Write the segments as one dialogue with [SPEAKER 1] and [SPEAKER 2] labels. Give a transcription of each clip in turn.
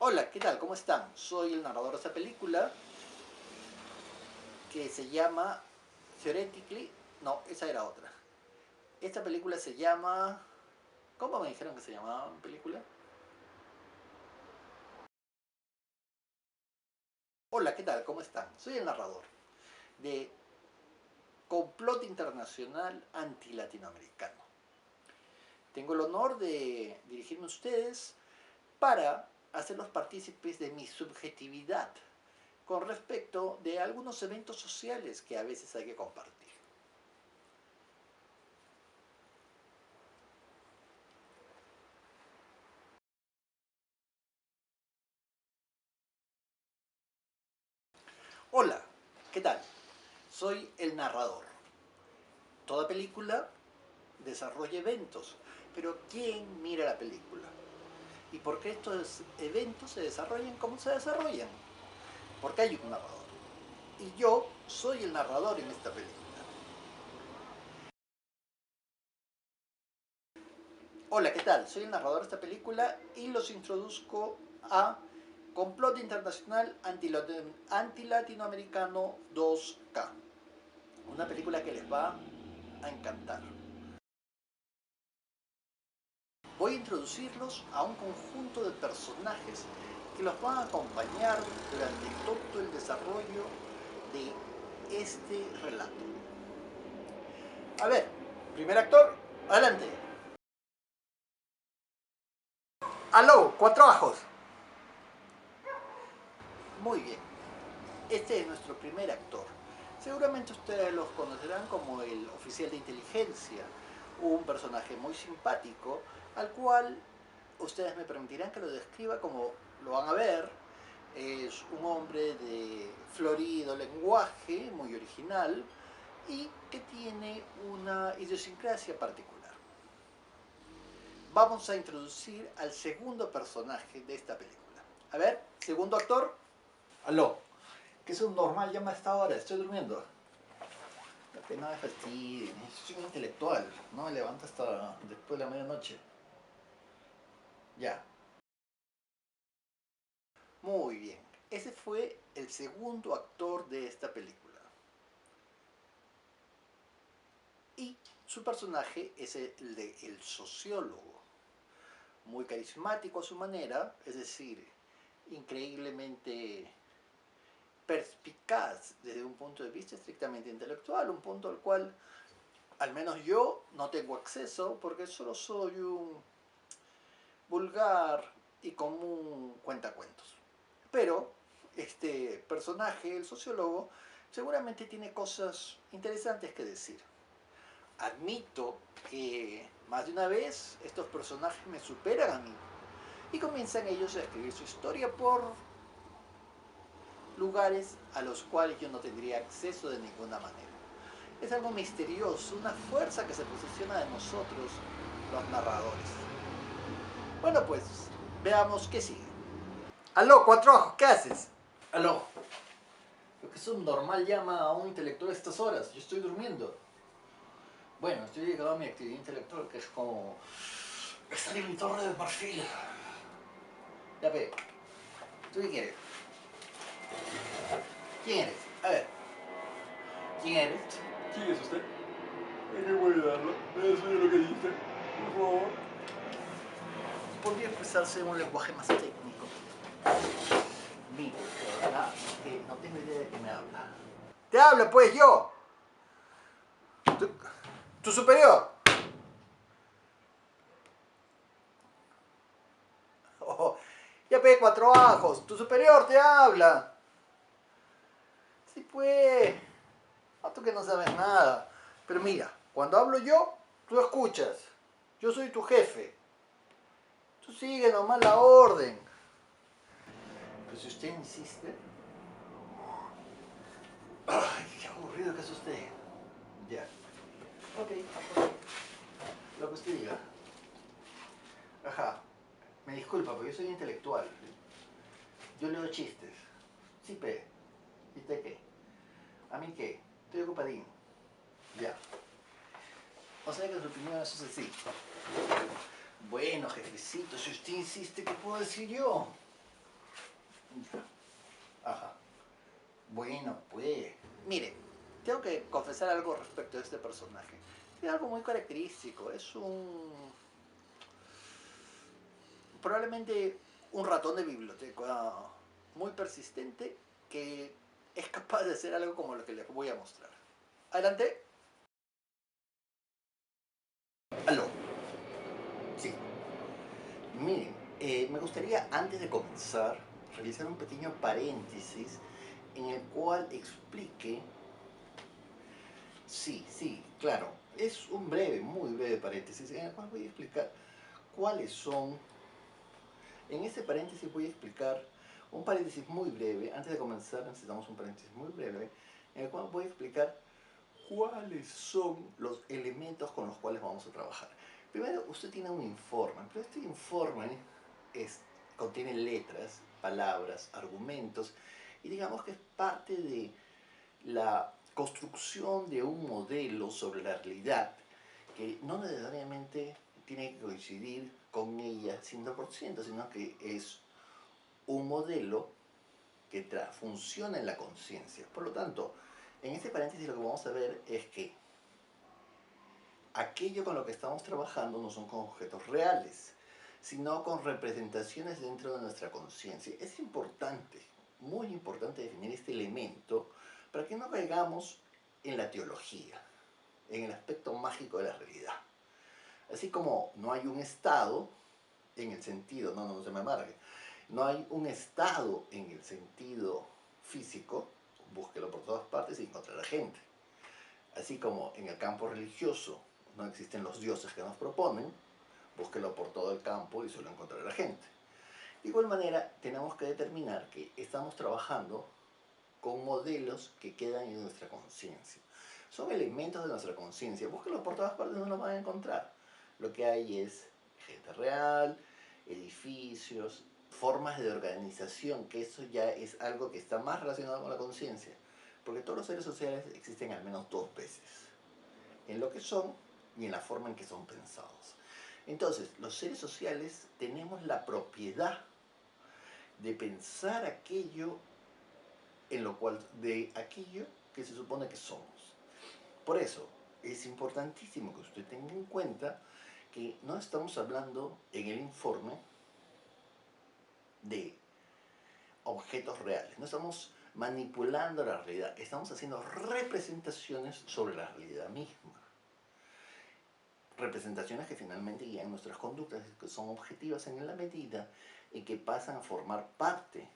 [SPEAKER 1] Hola, ¿qué tal? ¿Cómo están? Soy el narrador de esta película que se llama Theoretically... No, esa era otra. Esta película se llama... ¿Cómo me dijeron que se llamaba la película? Hola, ¿qué tal? ¿Cómo están? Soy el narrador de Complot Internacional Anti-Latinoamericano. Tengo el honor de dirigirme a ustedes para hacerlos partícipes de mi subjetividad con respecto de algunos eventos sociales que a veces hay que compartir. Hola, ¿qué tal? Soy el narrador. Toda película desarrolla eventos, pero ¿quién mira la película? ¿Y por qué estos eventos se desarrollan como se desarrollan? Porque hay un narrador. Y yo soy el narrador en esta película. Hola, ¿qué tal? Soy el narrador de esta película y los introduzco a Complot Internacional Anti-Latinoamericano 2K. Una película que les va a encantar. Voy a introducirlos a un conjunto de personajes que los van a acompañar durante todo el desarrollo de este relato. A ver, primer actor, adelante. ¡Aló! ¡Cuatro ajos! Muy bien, este es nuestro primer actor. Seguramente ustedes los conocerán como el oficial de inteligencia, un personaje muy simpático, al cual ustedes me permitirán que lo describa como lo van a ver. Es un hombre de florido lenguaje, muy original, y que tiene una idiosincrasia particular. Vamos a introducir al segundo personaje de esta película. A ver, segundo actor. Aló, que es un normal, llama a esta hora, estoy durmiendo. La pena me fastidia, soy un intelectual, no me levanto hasta después de la medianoche. Ya. Muy bien. Ese fue el segundo actor de esta película. Y su personaje es el de el sociólogo. Muy carismático a su manera, es decir, increíblemente perspicaz desde un punto de vista estrictamente intelectual, un punto al cual al menos yo no tengo acceso porque solo soy un vulgar y común cuentacuentos. Pero este personaje, el sociólogo, seguramente tiene cosas interesantes que decir. Admito que más de una vez estos personajes me superan a mí y comienzan ellos a escribir su historia por lugares a los cuales yo no tendría acceso de ninguna manera. Es algo misterioso, una fuerza que se posiciona de nosotros, los narradores. Bueno, pues, veamos qué sigue. Aló, cuatro ojos, ¿qué haces? Aló. Lo que es un normal llama a un intelectual a estas horas. Yo estoy durmiendo. Bueno, estoy llegando a mi actividad intelectual, que es como estar en mi torre de marfil. Ya ve. ¿Tú qué quieres? ¿Quién eres? A ver. ¿Quién eres?
[SPEAKER 2] ¿Quién es usted? ¿En qué puedo ayudarlo? Eso es lo que dice. Por favor.
[SPEAKER 1] Podría expresarse en un lenguaje más técnico. Mira, de verdad, que no tengo idea de qué me habla. ¡Te hablo, pues, yo! ¿Tu superior? Oh, ya pe, cuatro ajos. Tu superior te habla. Sí, pues. No, tú que no sabes nada. Pero mira, cuando hablo yo, tú escuchas. Yo soy tu jefe. Tú sigue nomás la orden. Pero si usted insiste... Ay, qué aburrido que es usted. Ya. Ok, lo que usted diga. Ajá. Me disculpa, porque yo soy intelectual. Yo leo chistes. Sí, pe. ¿Y usted qué? ¿A mí qué? Estoy ocupadín. Ya. O sea que en su opinión eso es así. Bueno, jefecito, si usted insiste, ¿qué puedo decir yo? Ajá. Bueno, pues. Mire, tengo que confesar algo respecto a este personaje. Es algo muy característico. Es un. Probablemente un ratón de biblioteca muy persistente que es capaz de hacer algo como lo que les voy a mostrar. Adelante. Aló. Sí. Miren, me gustaría antes de comenzar realizar un pequeño paréntesis en el cual explique. Sí, sí, claro. Es un breve, muy breve paréntesis en el cual voy a explicar cuáles son. En este paréntesis voy a explicar un paréntesis muy breve. Antes de comenzar necesitamos un paréntesis muy breve en el cual voy a explicar cuáles son los elementos con los cuales vamos a trabajar. Primero, usted tiene un informe, pero este informe contiene letras, palabras, argumentos, y digamos que es parte de la construcción de un modelo sobre la realidad que no necesariamente tiene que coincidir con ella 100%, sino que es un modelo que funciona en la conciencia. Por lo tanto, en este paréntesis lo que vamos a ver es que aquello con lo que estamos trabajando no son con objetos reales, sino con representaciones dentro de nuestra conciencia. Es importante, muy importante definir este elemento para que no caigamos en la teología, en el aspecto mágico de la realidad. Así como no hay un estado en el sentido, no se me amargue, no hay un estado en el sentido físico, búsquelo por todas partes y encontrará gente. Así como en el campo religioso no existen los dioses que nos proponen, búsquelo por todo el campo y suele encontrar a gente. De igual manera, tenemos que determinar que estamos trabajando con modelos que quedan en nuestra conciencia. Son elementos de nuestra conciencia, búsquelo por todas partes, no los van a encontrar. Lo que hay es gente real, edificios, formas de organización, que eso ya es algo que está más relacionado con la conciencia, porque todos los seres sociales existen al menos dos veces, en lo que son y en la forma en que son pensados. Entonces, los seres sociales tenemos la propiedad de pensar aquello en lo cual, de aquello que se supone que somos. Por eso, es importantísimo que usted tenga en cuenta que no estamos hablando en el informe de objetos reales, no estamos manipulando la realidad, estamos haciendo representaciones sobre la realidad misma. Representaciones que finalmente guían nuestras conductas, que son objetivas en la medida en que pasan a formar parte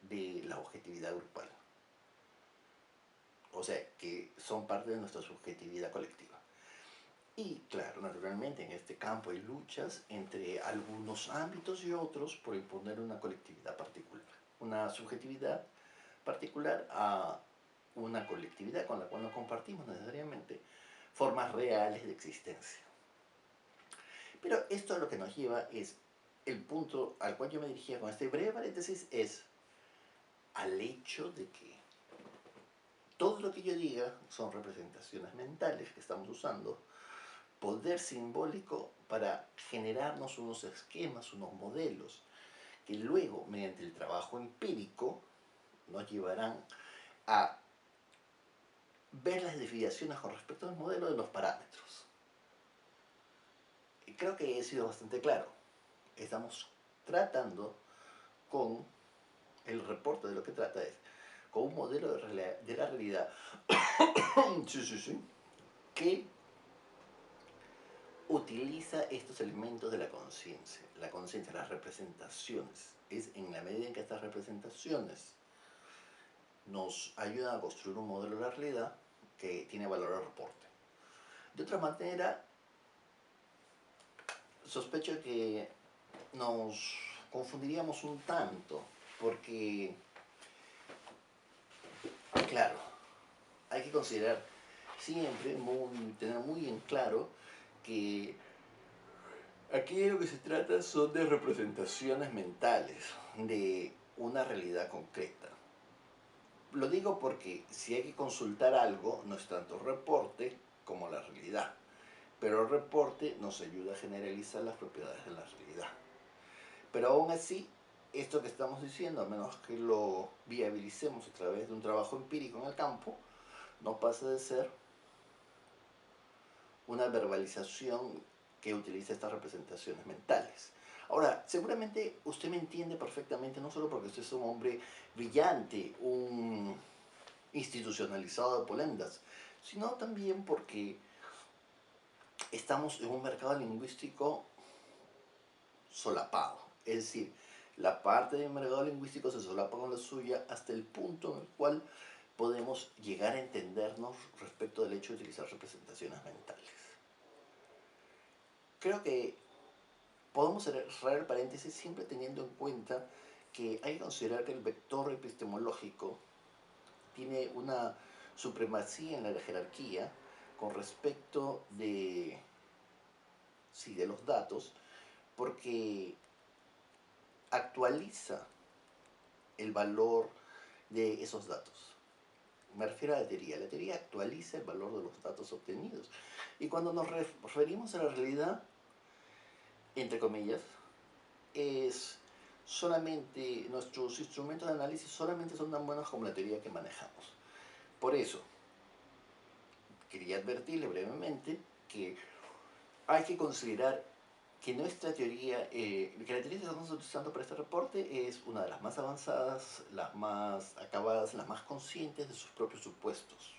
[SPEAKER 1] de la objetividad grupal. O sea, que son parte de nuestra subjetividad colectiva. Y claro, naturalmente en este campo hay luchas entre algunos ámbitos y otros por imponer una colectividad particular, una subjetividad particular a una colectividad con la cual no compartimos necesariamente formas reales de existencia. Pero esto lo que nos lleva es, el punto al cual yo me dirigía con este breve paréntesis es al hecho de que todo lo que yo diga son representaciones mentales que estamos usando, poder simbólico para generarnos unos esquemas, unos modelos, que luego, mediante el trabajo empírico, nos llevarán a ver las desviaciones con respecto al modelo de los parámetros. Y creo que he sido bastante claro. Estamos tratando con el reporte de lo que trata es con un modelo de la realidad sí, que utiliza estos elementos de la conciencia. La conciencia, las representaciones. Es en la medida en que estas representaciones nos ayudan a construir un modelo de la realidad que tiene valor al reporte. De otra manera, sospecho que nos confundiríamos un tanto, porque, claro, hay que considerar siempre, tener muy en claro que aquí de lo que se trata son de representaciones mentales de una realidad concreta. Lo digo porque si hay que consultar algo, no es tanto reporte como la realidad, pero el reporte nos ayuda a generalizar las propiedades de la realidad. Pero aún así, esto que estamos diciendo, a menos que lo viabilicemos a través de un trabajo empírico en el campo, no pasa de ser una verbalización que utiliza estas representaciones mentales. Ahora, seguramente usted me entiende perfectamente, no solo porque usted es un hombre brillante, un institucionalizado de polendas, sino también porque estamos en un mercado lingüístico solapado. Es decir, la parte del mercado lingüístico se solapa con la suya hasta el punto en el cual podemos llegar a entendernos respecto del hecho de utilizar representaciones mentales. Creo que podemos cerrar el paréntesis siempre teniendo en cuenta que hay que considerar que el vector epistemológico tiene una supremacía en la jerarquía con respecto de, sí, de los datos, porque actualiza el valor de esos datos. Me refiero a la teoría. La teoría actualiza el valor de los datos obtenidos. Y cuando nos referimos a la realidad, entre comillas, es solamente, nuestros instrumentos de análisis solamente son tan buenos como la teoría que manejamos. Por eso, quería advertirle brevemente que hay que considerar que nuestra teoría, que la teoría que estamos utilizando para este reporte es una de las más avanzadas, las más acabadas, las más conscientes de sus propios supuestos.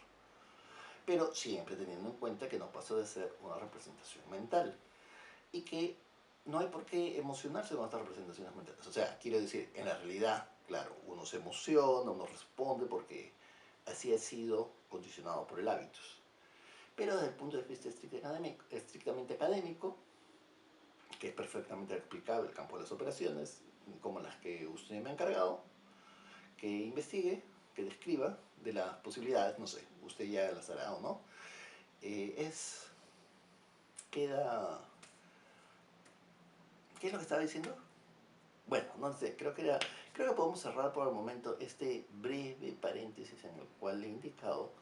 [SPEAKER 1] Pero siempre teniendo en cuenta que no pasa de ser una representación mental y que no hay por qué emocionarse con estas representaciones mentales. O sea, quiero decir, en la realidad, claro, uno se emociona, uno responde porque así ha sido condicionado por el hábitus. Pero desde el punto de vista estrictamente académico, que es perfectamente explicable el campo de las operaciones, como las que usted me ha encargado, que investigue, que describa de las posibilidades, no sé, usted ya las hará o no, queda, ¿qué es lo que estaba diciendo? Bueno, no sé, creo que podemos cerrar por el momento este breve paréntesis en el cual le he indicado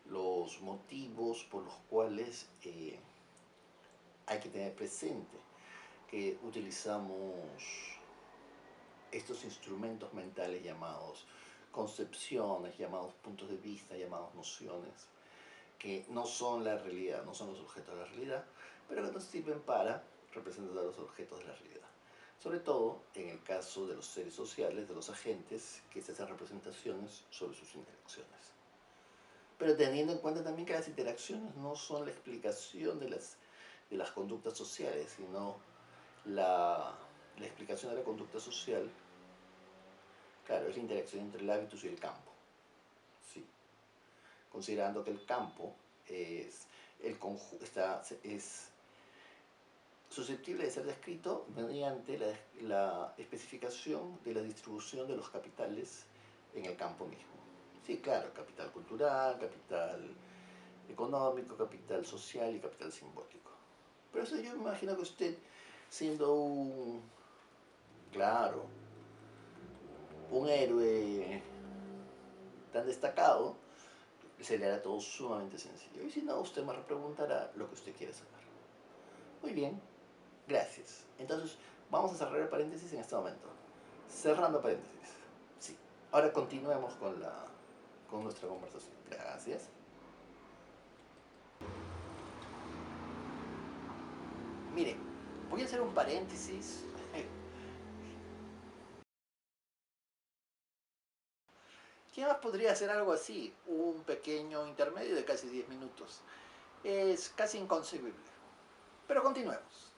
[SPEAKER 1] los motivos por los cuales hay que tener presente que utilizamos estos instrumentos mentales llamados concepciones, llamados puntos de vista, llamados nociones, que no son la realidad, no son los objetos de la realidad, pero que nos sirven para representar los objetos de la realidad. Sobre todo en el caso de los seres sociales, de los agentes, que se hacen representaciones sobre sus interacciones. Pero teniendo en cuenta también que las interacciones no son la explicación de las conductas sociales, sino la explicación de la conducta social, claro, es la interacción entre el hábitus y el campo. Sí. Considerando que el campo es susceptible de ser descrito mediante la especificación de la distribución de los capitales en el campo mismo. Sí, claro, capital cultural, capital económico, capital social y capital simbólico. Pero eso yo me imagino que usted, siendo claro, un héroe tan destacado, se le hará todo sumamente sencillo. Y si no, usted me preguntará lo que usted quiere saber. Muy bien, gracias. Entonces, vamos a cerrar el paréntesis en este momento. Cerrando paréntesis. Sí. Ahora continuemos con nuestra conversación. Gracias. Mire, voy a hacer un paréntesis. ¿Quién más podría hacer algo así? Un pequeño intermedio de casi 10 minutos. Es casi inconcebible. Pero continuemos.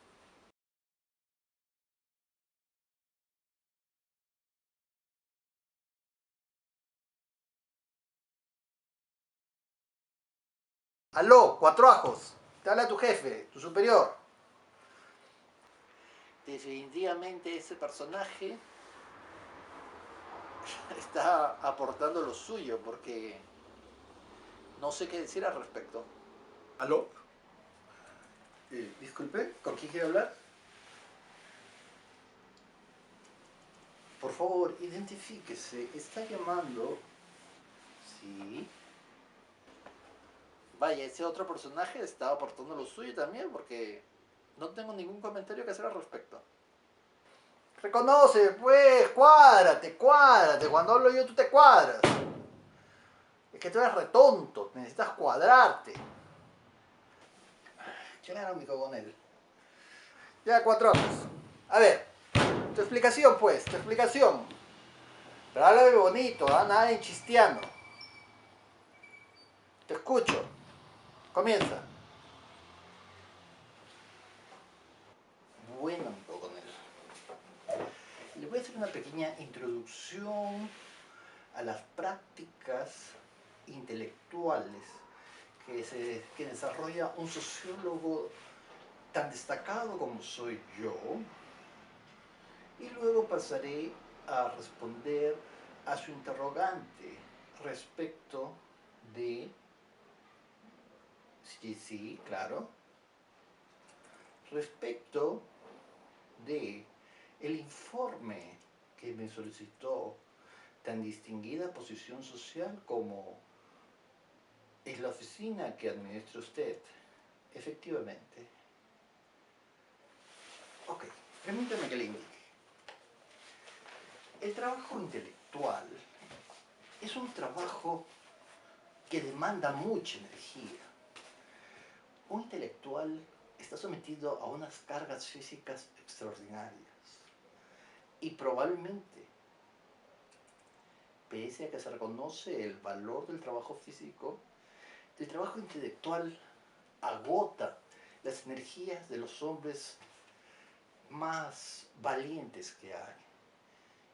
[SPEAKER 1] Aló, cuatro ajos. Te habla tu jefe, tu superior. Definitivamente ese personaje está aportando lo suyo porque no sé qué decir al respecto. ¿Aló? Disculpe, ¿con quién quiere hablar? Por favor, identifíquese. Está llamando. Sí. Vaya, ese otro personaje está aportando lo suyo también porque no tengo ningún comentario que hacer al respecto. Reconoce, pues, cuádrate, cuádrate. Cuando hablo yo, tú te cuadras. Es que tú eres retonto, necesitas cuadrarte. Claro, mi cogonel. Ya, 4 horas. A ver, tu explicación, pues, tu explicación. Pero háblame bonito, ¿ah? Nada de chistiano. Te escucho. Comienza. Bueno, mi cogonel. Le voy a hacer una pequeña introducción a las prácticas intelectuales que desarrolla un sociólogo tan destacado como soy yo, y luego pasaré a responder a su interrogante respecto de, sí, claro, respecto de el informe que me solicitó tan distinguida posición social como es la oficina que administra usted. Efectivamente. Ok, permítame que le indique. El trabajo intelectual es un trabajo que demanda mucha energía. Un intelectual está sometido a unas cargas físicas extraordinarias y probablemente, pese a que se reconoce el valor del trabajo físico, el trabajo intelectual agota las energías de los hombres más valientes que hay,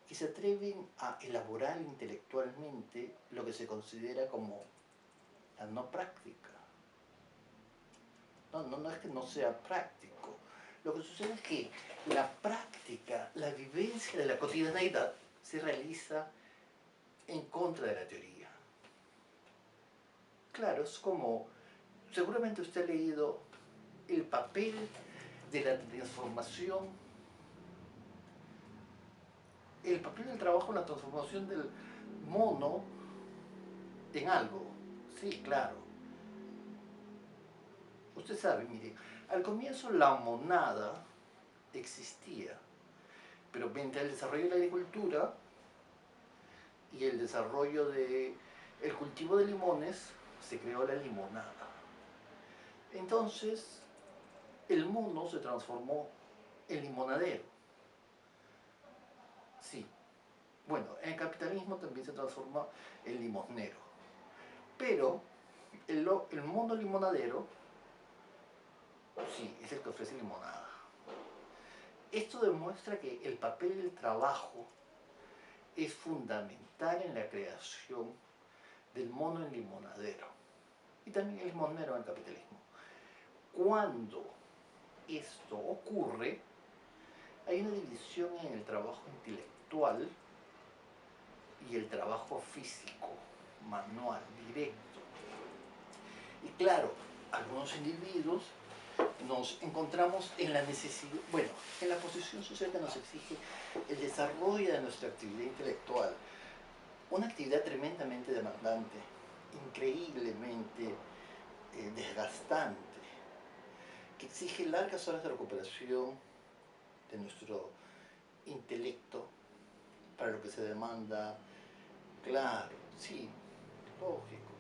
[SPEAKER 1] que se atreven a elaborar intelectualmente lo que se considera como la no práctica. No es que no sea práctico. Lo que sucede es que la práctica, la vivencia de la cotidianeidad se realiza en contra de la teoría. Claro, es como, seguramente usted ha leído el papel de la transformación, el papel del trabajo en la transformación del mono en algo. Sí, claro. Usted sabe, mire, al comienzo la monada existía, pero mientras el desarrollo de la agricultura y el desarrollo del cultivo de limones, se creó la limonada. Entonces, el mono se transformó en limonadero. Sí. Bueno, en el capitalismo también se transforma en limosnero. Pero el mono limonadero, sí, es el que ofrece limonada. Esto demuestra que el papel del trabajo es fundamental en la creación del mono en limonadero y también el limonero en el capitalismo. Cuando esto ocurre, hay una división en el trabajo intelectual y el trabajo físico, manual, directo. Y claro, algunos individuos nos encontramos en la necesidad, bueno, en la posición social que nos exige el desarrollo de nuestra actividad intelectual. Una actividad tremendamente demandante, increíblemente desgastante, que exige largas horas de recuperación de nuestro intelecto para lo que se demanda, claro, sí, lógico.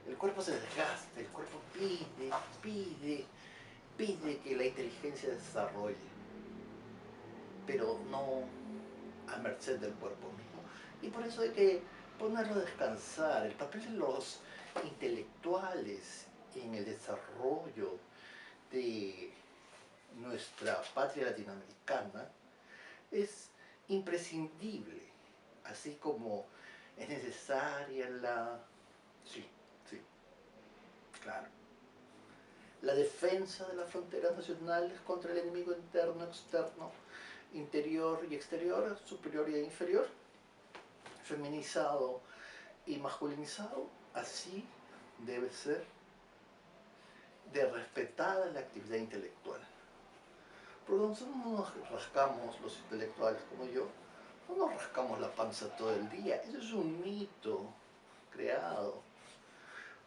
[SPEAKER 1] El cuerpo se desgasta, el cuerpo pide que la inteligencia se desarrolle, pero no a merced del cuerpo mismo. Y por eso hay que ponerlo a descansar. El papel de los intelectuales en el desarrollo de nuestra patria latinoamericana es imprescindible, así como es necesaria la... Sí, sí, claro. La defensa de las fronteras nacionales contra el enemigo interno, externo, interior y exterior, superior e inferior, feminizado y masculinizado, así debe ser de respetada la actividad intelectual. Porque nosotros no nos rascamos, los intelectuales como yo, no nos rascamos la panza todo el día. Eso es un mito creado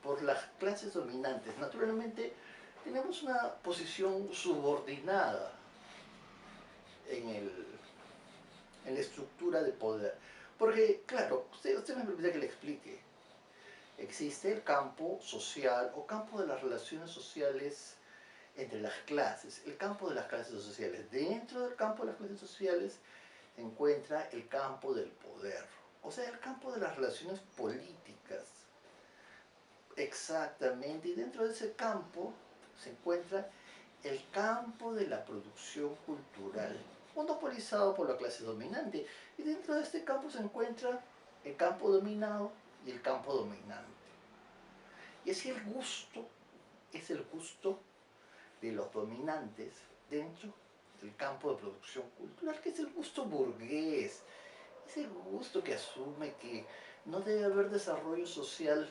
[SPEAKER 1] por las clases dominantes. Naturalmente, tenemos una posición subordinada en el en la estructura de poder. Porque, claro, usted me permite que le explique. Existe el campo social o campo de las relaciones sociales entre las clases, el campo de las clases sociales. Dentro del campo de las clases sociales se encuentra el campo del poder, o sea, el campo de las relaciones políticas. Exactamente, y dentro de ese campo se encuentra el campo de la producción cultural, monopolizado por la clase dominante. Y dentro de este campo se encuentra el campo dominado y el campo dominante. Y así el gusto es el gusto de los dominantes dentro del campo de producción cultural, que es el gusto burgués, ese gusto que asume que no debe haber desarrollo social.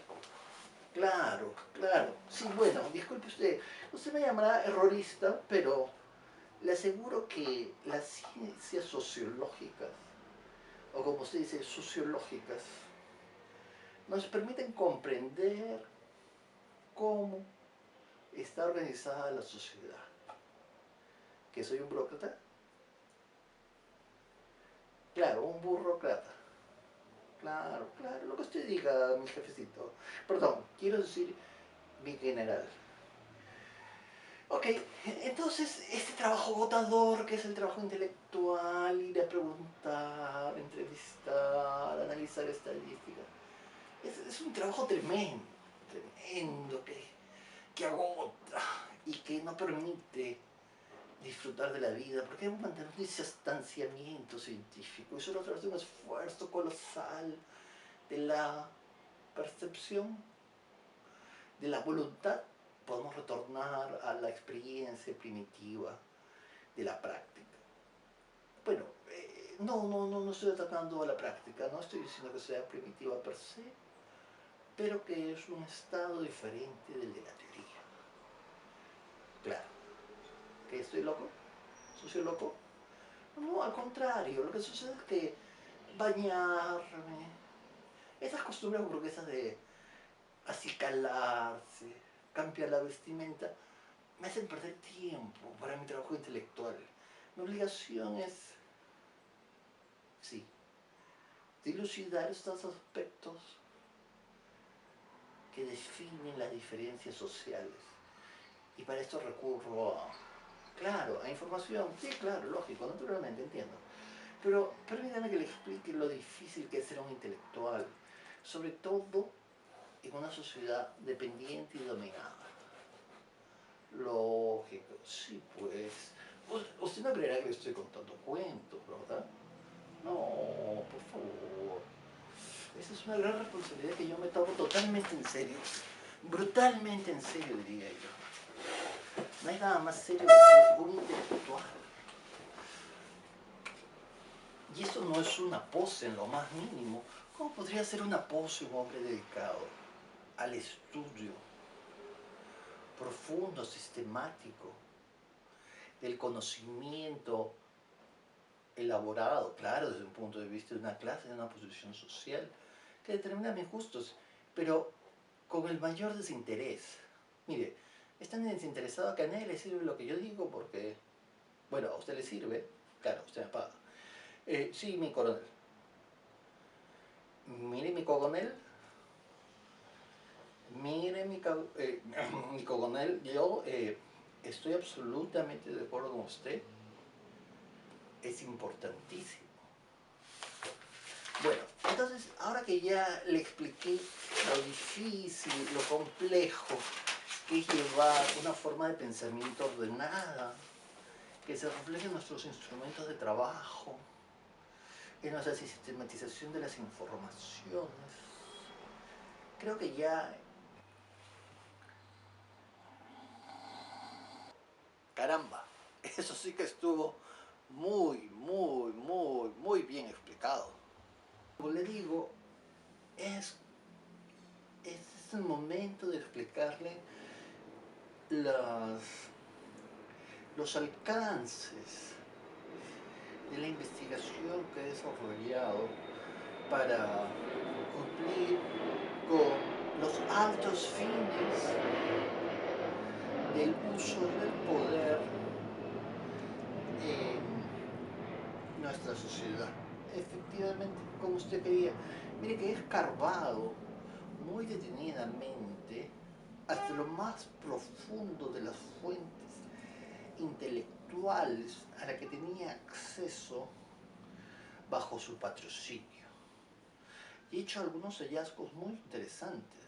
[SPEAKER 1] Claro, claro. Sí, bueno, disculpe usted me llamará errorista, pero le aseguro que las ciencias sociológicas, o como usted dice, sociológicas, nos permiten comprender cómo está organizada la sociedad. ¿Que soy un burócrata? Claro, un burócrata. Claro, claro, lo que usted diga, mi jefecito. Perdón, quiero decir mi general. Ok, entonces este trabajo agotador, que es el trabajo intelectual, ir a preguntar, entrevistar, analizar estadísticas, es un trabajo tremendo, tremendo, que agota y que no permite disfrutar de la vida, porque hay que mantener ese distanciamiento científico, y solo a través de un esfuerzo colosal de la percepción, de la voluntad, podemos retornar a la experiencia primitiva de la práctica. Bueno, no estoy atacando a la práctica, no estoy diciendo que sea primitiva per se, pero que es un estado diferente del de la teoría. Claro. ¿Que estoy loco? ¿Soy loco? No, al contrario, lo que sucede es que bañarme, esas costumbres burguesas de acicalarse, cambiar la vestimenta, me hacen perder tiempo para mi trabajo intelectual. Mi obligación es, sí, dilucidar estos aspectos que definen las diferencias sociales. Y para esto recurro a, claro, a información. Sí, claro, lógico, naturalmente, entiendo. Pero permítame que le explique lo difícil que es ser un intelectual, sobre todo en una sociedad dependiente y dominada. Lógico, sí, pues. Usted no creerá que le estoy contando cuentos, ¿verdad? No, por favor. Esa es una gran responsabilidad que yo me tomo totalmente en serio. Brutalmente en serio, diría yo. No hay nada más serio que un intelectual. Y eso no es una pose en lo más mínimo. ¿Cómo podría ser una pose un hombre dedicado al estudio profundo, sistemático, del conocimiento elaborado, claro, desde un punto de vista de una clase, de una posición social, que determina mis gustos, pero con el mayor desinterés? Mire, es tan desinteresado que a nadie le sirve lo que yo digo porque, bueno, a usted le sirve, claro, usted me paga. Sí, mi coronel. Mire, mi coronel. Mire, mi coronel, yo estoy absolutamente de acuerdo con usted. Es importantísimo. Bueno, entonces, ahora que ya le expliqué lo difícil, lo complejo que es llevar una forma de pensamiento ordenada, que se refleje en nuestros instrumentos de trabajo, en nuestra sistematización de las informaciones, creo que ya... Caramba, eso sí que estuvo muy bien explicado. Como le digo, es el momento de explicarle los alcances de la investigación que he desarrollado para cumplir con los altos fines del uso del poder en nuestra sociedad. efectivamente, como usted quería. Mire que he escarbado muy detenidamente hasta lo más profundo de las fuentes intelectuales a las que tenía acceso bajo su patrocinio. Y he hecho algunos hallazgos muy interesantes.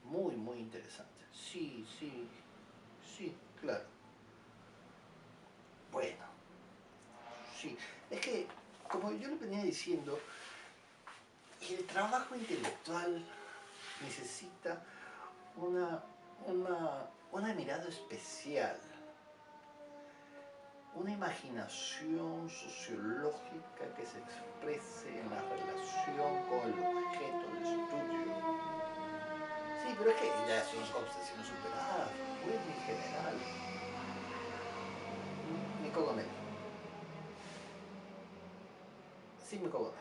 [SPEAKER 1] Muy, muy interesantes. Sí, sí, sí, claro. Bueno, sí. Es que, como yo le venía diciendo, el trabajo intelectual necesita una, una mirada especial, una imaginación sociológica que se exprese en la relación con el objeto de estudio. Sí, pero es que ya son obsesiones superadas, pues, mi general. Mi cogonel. Sí, mi cogonel.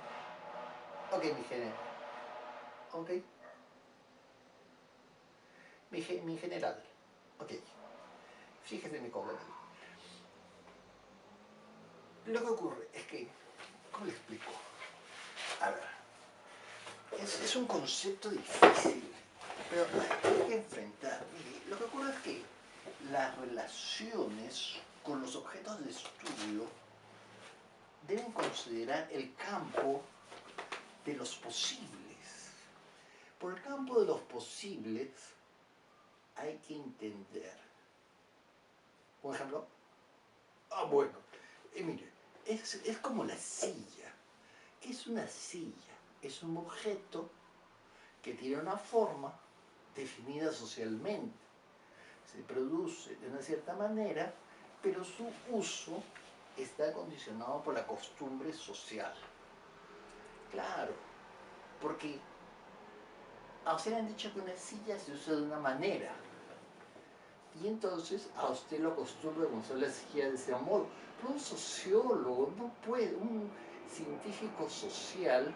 [SPEAKER 1] Ok, mi general. Ok. Mi general. Ok. Fíjese, mi cogonel. Lo que ocurre es que, ¿cómo le explico? A ver, es un concepto difícil, pero hay que enfrentar. Mire, lo que ocurre es que las relaciones con los objetos de estudio deben considerar el campo de los posibles. Por el campo de los posibles hay que entender. Por ejemplo, bueno, mire, es como la silla. ¿Qué es una silla? Es un objeto que tiene una forma definida socialmente. Se produce de una cierta manera, pero su uso está condicionado por la costumbre social. Claro, porque a usted le han dicho que una silla se usa de una manera, y entonces a usted lo acostumbra a usar la silla de ese modo. Pero un sociólogo no puede, un científico social,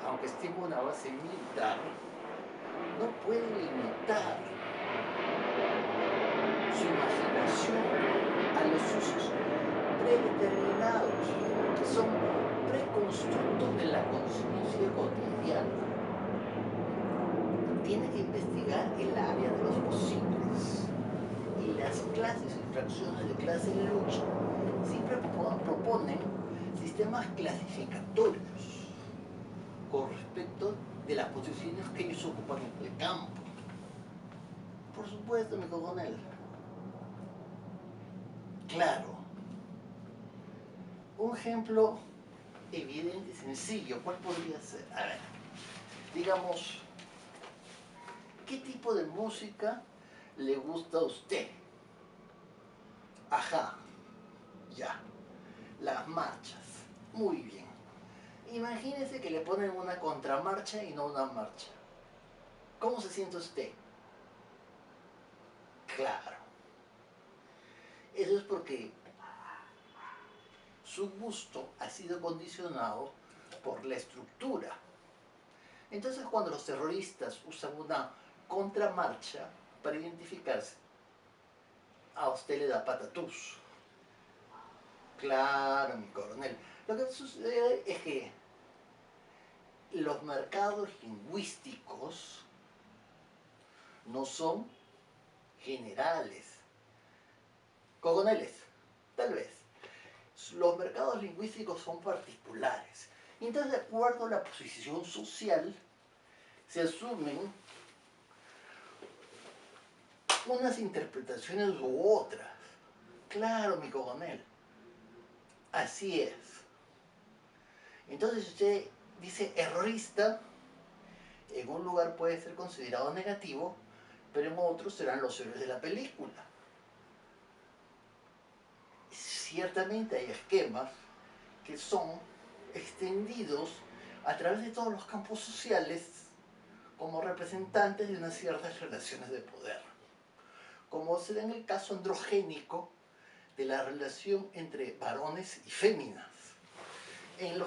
[SPEAKER 1] aunque esté en una base militar, no puede limitar su imaginación a los usos predeterminados, que son preconstructos de la conciencia cotidiana. Tiene que investigar el área de los posibles. Y las clases y fracciones de clase de lucha siempre proponen sistemas clasificatorios con respecto de las posiciones que ellos ocupan en el campo. Por supuesto, mi coronel. Claro. Un ejemplo evidente y sencillo, ¿cuál podría ser? A ver, digamos, ¿qué tipo de música le gusta a usted? Ajá, ya, las marchas. Muy bien. Imagínese que le ponen una contramarcha y no una marcha. ¿Cómo se siente usted? Claro. Eso es porque su gusto ha sido condicionado por la estructura. Entonces, cuando los terroristas usan una contramarcha para identificarse, a usted le da patatús. Claro, mi coronel. Lo que sucede es que los mercados lingüísticos no son generales. Coroneles, tal vez. Los mercados lingüísticos son particulares. Y entonces, de acuerdo a la posición social, se asumen unas interpretaciones u otras. Claro, mi coronel. Así es. Entonces, usted dice errorista, en un lugar puede ser considerado negativo, pero en otros serán los héroes de la película. Ciertamente hay esquemas que son extendidos a través de todos los campos sociales como representantes de unas ciertas relaciones de poder, como se da en el caso androgénico de la relación entre varones y féminas, en el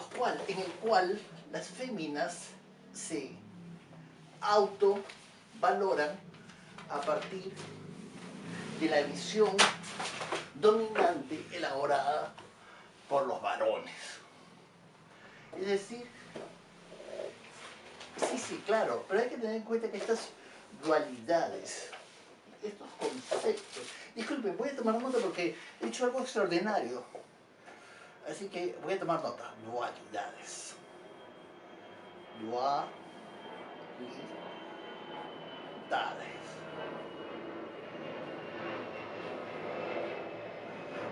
[SPEAKER 1] cual las féminas se autovaloran a partir de la visión dominante elaborada por los varones. Es decir, sí, claro, pero hay que tener en cuenta que estas dualidades, estos conceptos... Disculpen, voy a tomar nota porque he hecho algo extraordinario. Así que voy a tomar nota. Dualidades. Dualidades.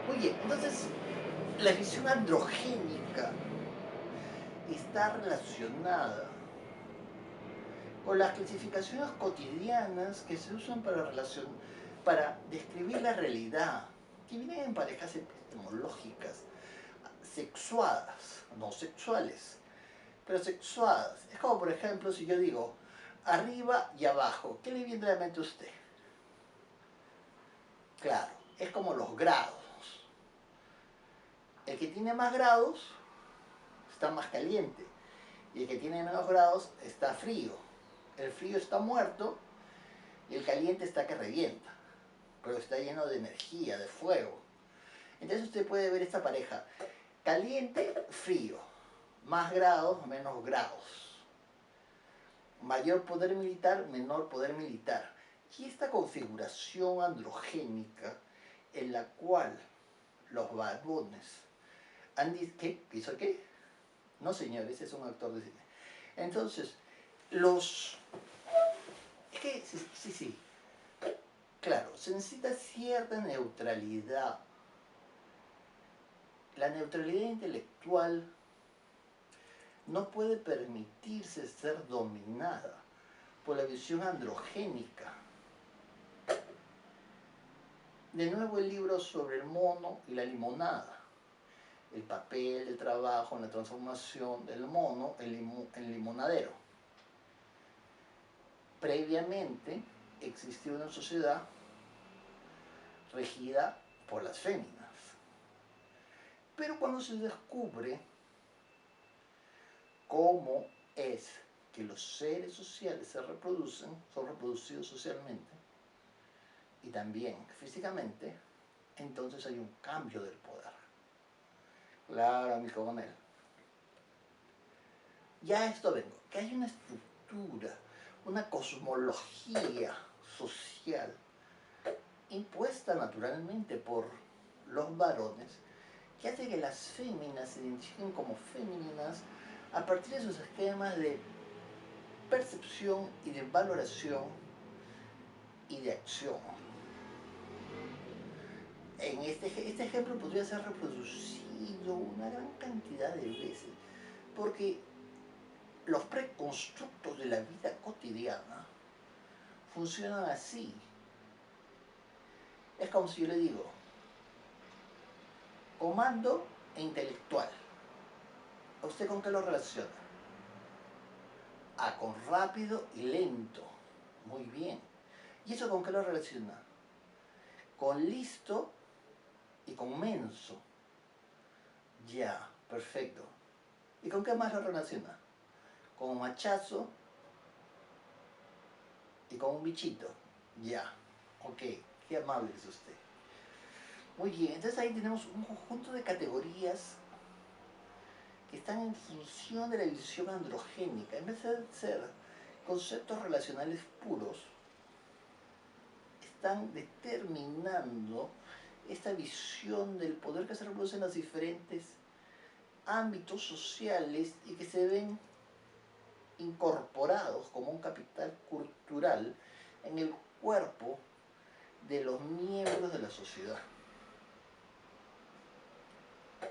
[SPEAKER 1] Muy bien, entonces la visión androgénica está relacionada con las clasificaciones cotidianas que se usan para describir la realidad, que vienen en parejas epistemológicas, sexuadas, no sexuales, pero sexuadas. Es como, por ejemplo, si yo digo arriba y abajo, ¿qué le viene a la mente a usted? Claro, es como los grados. El que tiene más grados está más caliente y el que tiene menos grados está frío. El frío está muerto y el caliente está que revienta, pero está lleno de energía, de fuego. Entonces usted puede ver esta pareja, caliente, frío, más grados, menos grados, mayor poder militar, menor poder militar. Y esta configuración androgénica en la cual los varones han dicho, ¿qué? ¿Hizo qué? No, señor, ese es un actor de cine. Entonces, es que, sí, claro, se necesita cierta neutralidad. La neutralidad intelectual no puede permitirse ser dominada por la visión androgénica. De nuevo el libro sobre el mono y la limonada. El papel de trabajo en la transformación del mono en limonadero. Previamente existió una sociedad regida por las féminas. Pero cuando se descubre cómo es que los seres sociales se reproducen, son reproducidos socialmente y también físicamente, entonces hay un cambio del poder. Claro, mi coronel. Ya a esto vengo, que hay una estructura, una cosmología social impuesta naturalmente por los varones que hace que las féminas se identifiquen como femeninas a partir de sus esquemas de percepción y de valoración y de acción. En este ejemplo podría ser reproducido una gran cantidad de veces, porque los preconstructos de la vida cotidiana funcionan así. Es como si yo le digo, comando e intelectual. ¿A usted con qué lo relaciona? Ah, con rápido y lento. Muy bien. ¿Y eso con qué lo relaciona? Con listo y con menso. Ya, perfecto. ¿Y con qué más lo relaciona? Con un hachazo y con un bichito. Ya, ok, qué amable es usted. Muy bien, entonces ahí tenemos un conjunto de categorías que están en función de la visión androgénica. En vez de ser conceptos relacionales puros, están determinando esta visión del poder que se reproduce en los diferentes ámbitos sociales y que se ven incorporados como un capital cultural en el cuerpo de los miembros de la sociedad.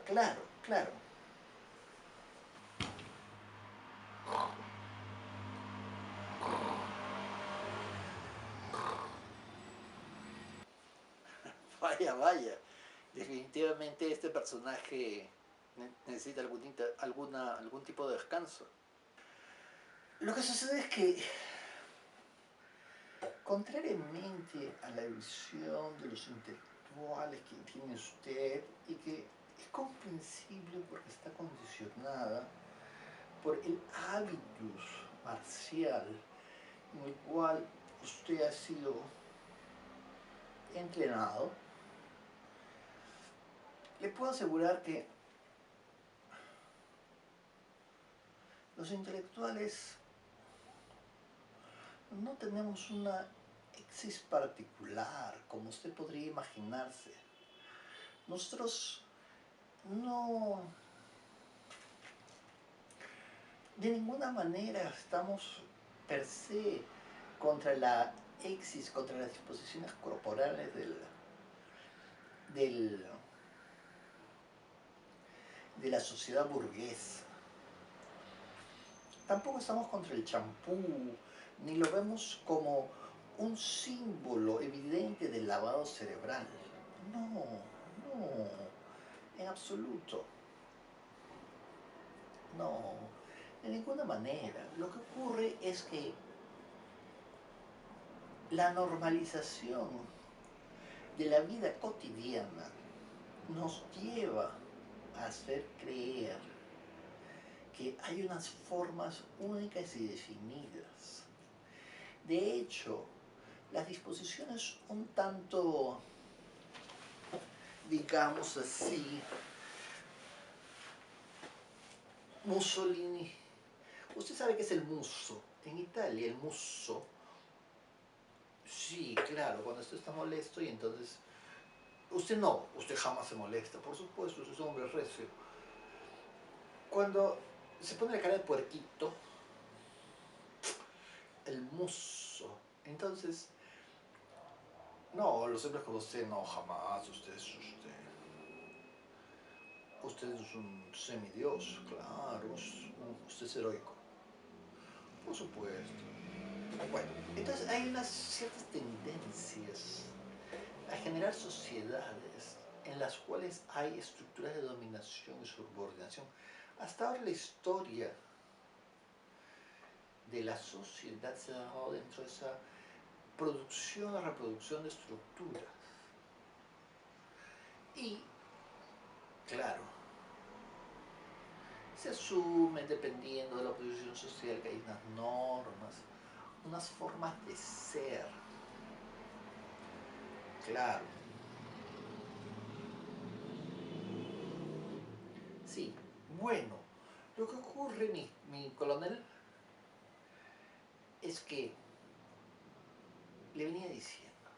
[SPEAKER 1] Claro, claro. Vaya, vaya. Definitivamente este personaje necesita algún tipo de descanso. Lo que sucede es que, contrariamente a la visión de los intelectuales que tiene usted y que es comprensible porque está condicionada por el hábitus marcial en el cual usted ha sido entrenado, le puedo asegurar que Los intelectuales no tenemos una exis particular, como usted podría imaginarse. Nosotros no, de ninguna manera estamos per se contra la exis, contra las disposiciones corporales de la sociedad burguesa. Tampoco estamos contra el champú, ni lo vemos como un símbolo evidente del lavado cerebral. No, no, en absoluto. No, de ninguna manera. Lo que ocurre es que la normalización de la vida cotidiana nos lleva a hacer creer que hay unas formas únicas y definidas. De hecho, las disposiciones un tanto, digamos así, Mussolini. Usted sabe qué es el muso. En Italia el muso, sí, claro, cuando usted está molesto y entonces... Usted no, usted jamás se molesta, por supuesto, usted es un hombre recio. Cuando se pone la cara de puerquito, el muso, entonces... No, los hombres como usted no, jamás, usted es usted. Usted es un semidios, claro, usted es heroico. Por supuesto. Bueno, entonces hay unas ciertas tendencias a generar sociedades en las cuales hay estructuras de dominación y subordinación. Hasta ahora la historia de la sociedad se ha dado dentro de esa producción o reproducción de estructuras. Y, claro, se asume, dependiendo de la posición social, que hay unas normas, unas formas de ser. Claro. Sí, bueno, lo que ocurre, mi coronel, es que le venía diciendo,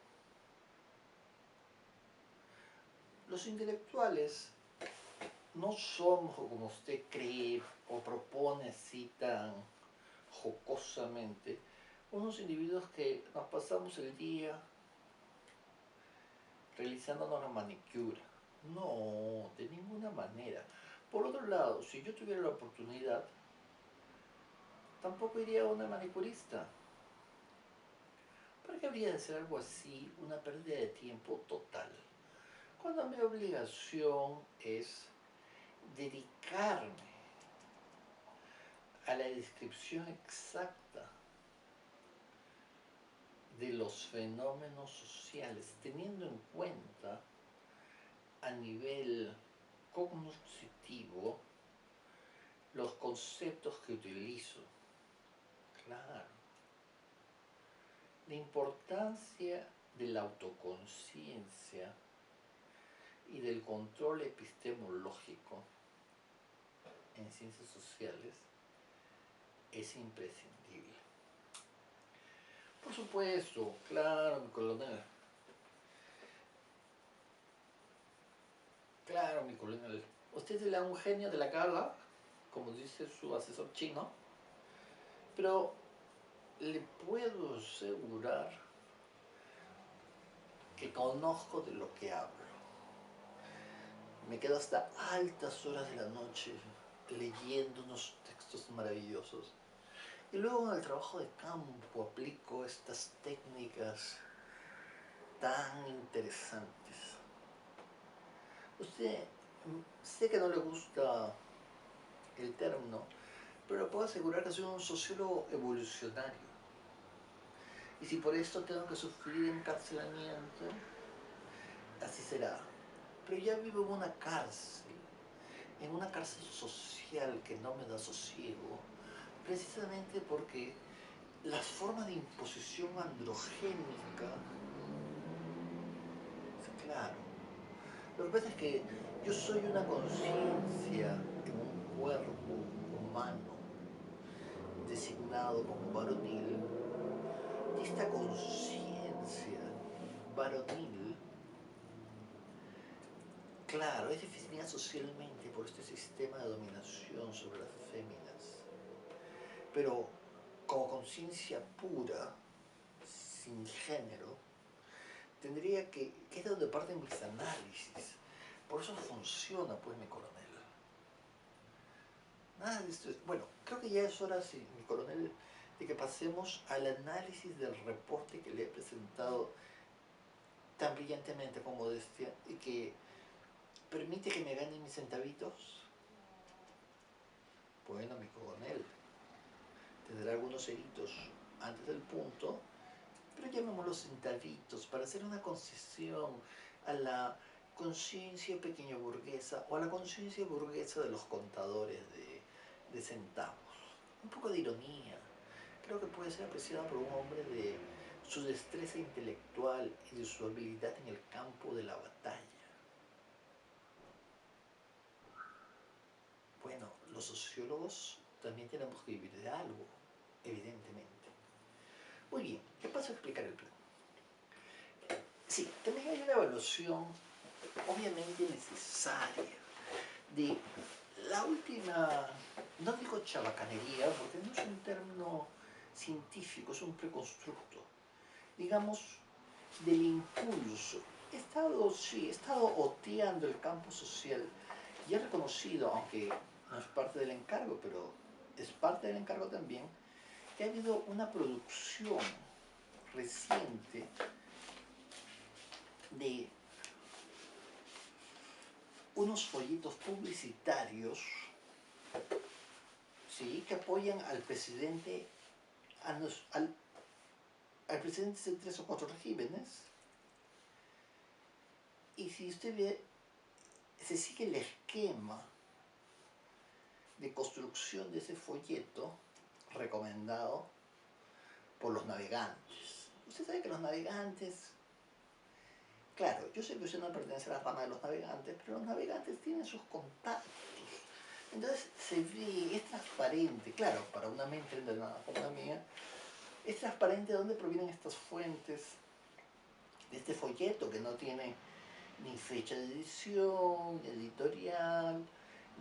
[SPEAKER 1] los intelectuales no somos, como usted cree o propone así tan jocosamente, unos individuos que nos pasamos el día realizándonos la manicura. No, de ninguna manera. Por otro lado, si yo tuviera la oportunidad, tampoco iría a una manicurista. ¿Por qué habría de ser algo así una pérdida de tiempo total? Cuando mi obligación es dedicarme a la descripción exacta de los fenómenos sociales, teniendo en cuenta a nivel cognitivo los conceptos que utilizo. Claro. La importancia de la autoconciencia y del control epistemológico en ciencias sociales es imprescindible. Por supuesto, claro, mi coronel. Claro, mi coronel. Usted es un genio de la gala, como dice su asesor chino, pero le puedo asegurar que conozco de lo que hablo. Me quedo hasta altas horas de la noche leyendo unos textos maravillosos. Y luego en el trabajo de campo aplico estas técnicas tan interesantes. Usted, sé que no le gusta el término, pero le puedo asegurar que soy un sociólogo evolucionario. Y si por esto tengo que sufrir encarcelamiento, así será. Pero ya vivo en una cárcel social que no me da sosiego, precisamente porque las formas de imposición androgénica, claro, lo que pasa es que yo soy una conciencia en un cuerpo humano designado como varonil, y esta conciencia varonil, claro, es definida socialmente por este sistema de dominación sobre las féminas, pero como conciencia pura, sin género, tendría que es de donde parten mis análisis. Por eso funciona, pues, mi coronel. Nada de esto es... Bueno, creo que ya es hora, sí, mi coronel, de que pasemos al análisis del reporte que le he presentado tan brillantemente con modestia y que permite que me gane mis centavitos. Bueno, mi coronel, tendrá algunos heritos antes del punto, pero llamémoslos centavitos para hacer una concesión a la conciencia pequeño burguesa o a la conciencia burguesa de los contadores de centavos. Un poco de ironía. Creo que puede ser apreciada por un hombre de su destreza intelectual y de su habilidad en el campo de la batalla. Bueno, los sociólogos también tenemos que vivir de algo, evidentemente. Muy bien, ¿qué paso a explicar el plan? Sí, también hay una evaluación obviamente necesaria de la última, no digo chabacanería, porque no es un término científico, es un preconstructo, digamos, del impulso. He estado oteando el campo social y he reconocido, aunque no es parte del encargo, pero es parte del encargo también, que ha habido una producción reciente de unos folletos publicitarios, ¿sí?, que apoyan al presidente, al presidente de 3 o 4 regímenes. Y si usted ve, se sigue el esquema de construcción de ese folleto recomendado por los navegantes. Usted sabe que los navegantes, claro, yo sé que usted no pertenece a la rama de los navegantes, pero los navegantes tienen sus contactos. Entonces se ve, es transparente, claro, para una mente entrenada como la mía, es transparente de dónde provienen estas fuentes de este folleto que no tiene ni fecha de edición, ni editorial,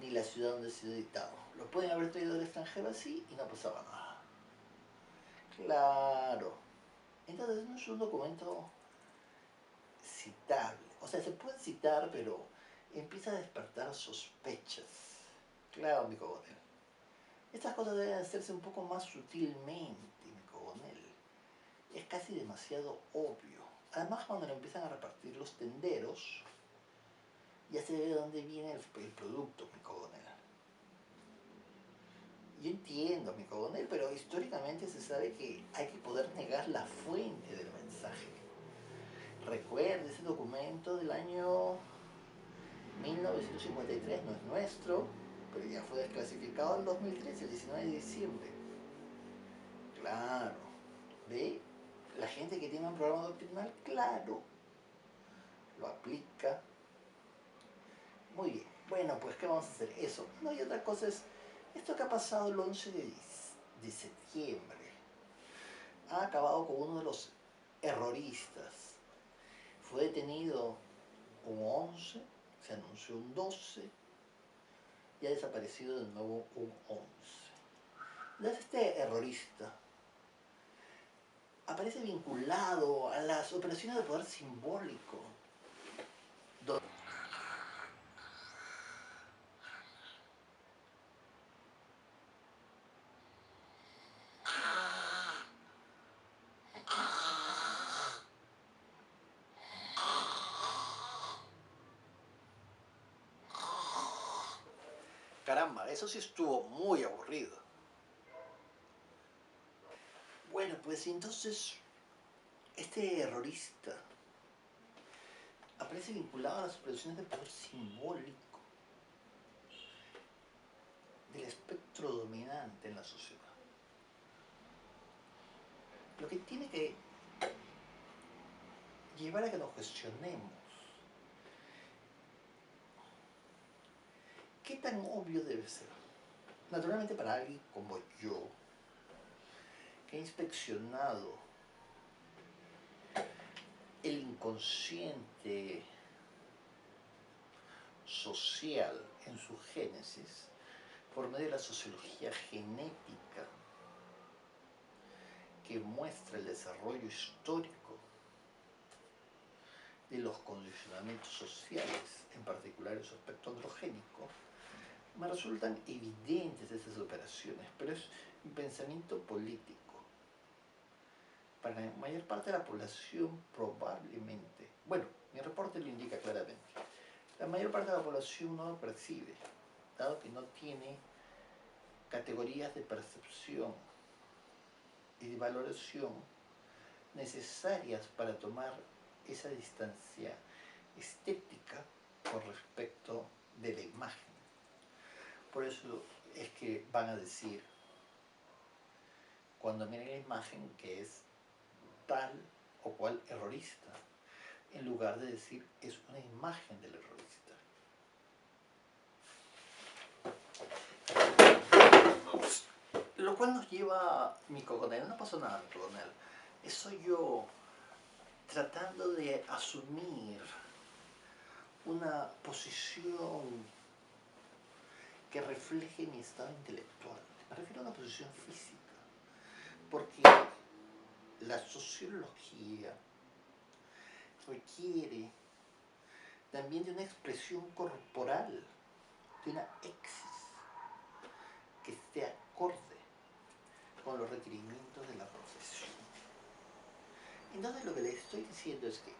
[SPEAKER 1] ni la ciudad donde se ha editado. Lo pueden haber traído del extranjero así y no pasaba nada. Claro. Entonces no es un documento citable. O sea, se puede citar, pero empieza a despertar sospechas. Claro, mi coronel. Estas cosas deben hacerse un poco más sutilmente, mi coronel. Es casi demasiado obvio. Además, cuando lo empiezan a repartir los tenderos, ya se ve de dónde viene el producto, mi coronel. Yo entiendo, mi coronel, pero históricamente se sabe que hay que poder negar la fuente del mensaje. Recuerde, ese documento del año 1953 no es nuestro, pero ya fue desclasificado en 2013, el 19 de diciembre. Claro. ¿Ve? La gente que tiene un programa doctrinal, claro, lo aplica. Muy bien. Bueno, pues, ¿qué vamos a hacer? Eso. No, y otra cosa es, esto que ha pasado el 11 de septiembre ha acabado con uno de los erroristas. Fue detenido un 11, se anunció un 12, y ha desaparecido de nuevo un 11. Entonces este errorista aparece vinculado a las operaciones de poder simbólico. Caramba, eso sí estuvo muy aburrido. Bueno, pues entonces este errorista aparece vinculado a las operaciones de poder simbólico del espectro dominante en la sociedad. Lo que tiene que llevar a que nos cuestionemos qué tan obvio debe ser. Naturalmente para alguien como yo, que ha inspeccionado el inconsciente social en su génesis por medio de la sociología genética que muestra el desarrollo histórico de los condicionamientos sociales, en particular en su aspecto androgénico, me resultan evidentes esas operaciones, pero es un pensamiento político. Para la mayor parte de la población probablemente, bueno, mi reporte lo indica claramente, la mayor parte de la población no lo percibe, dado que no tiene categorías de percepción y de valoración necesarias para tomar esa distancia estética con respecto de la imagen. Por eso es que van a decir, cuando miren la imagen, que es tal o cual errorista, en lugar de decir es una imagen del errorista. Lo cual nos lleva, mi coronel, no pasó nada, mi coronel, soy yo tratando de asumir una posición que refleje mi estado intelectual. Me refiero a una posición física, porque la sociología requiere también de una expresión corporal, de una exis que esté acorde con los requerimientos de la profesión. Entonces lo que les estoy diciendo es que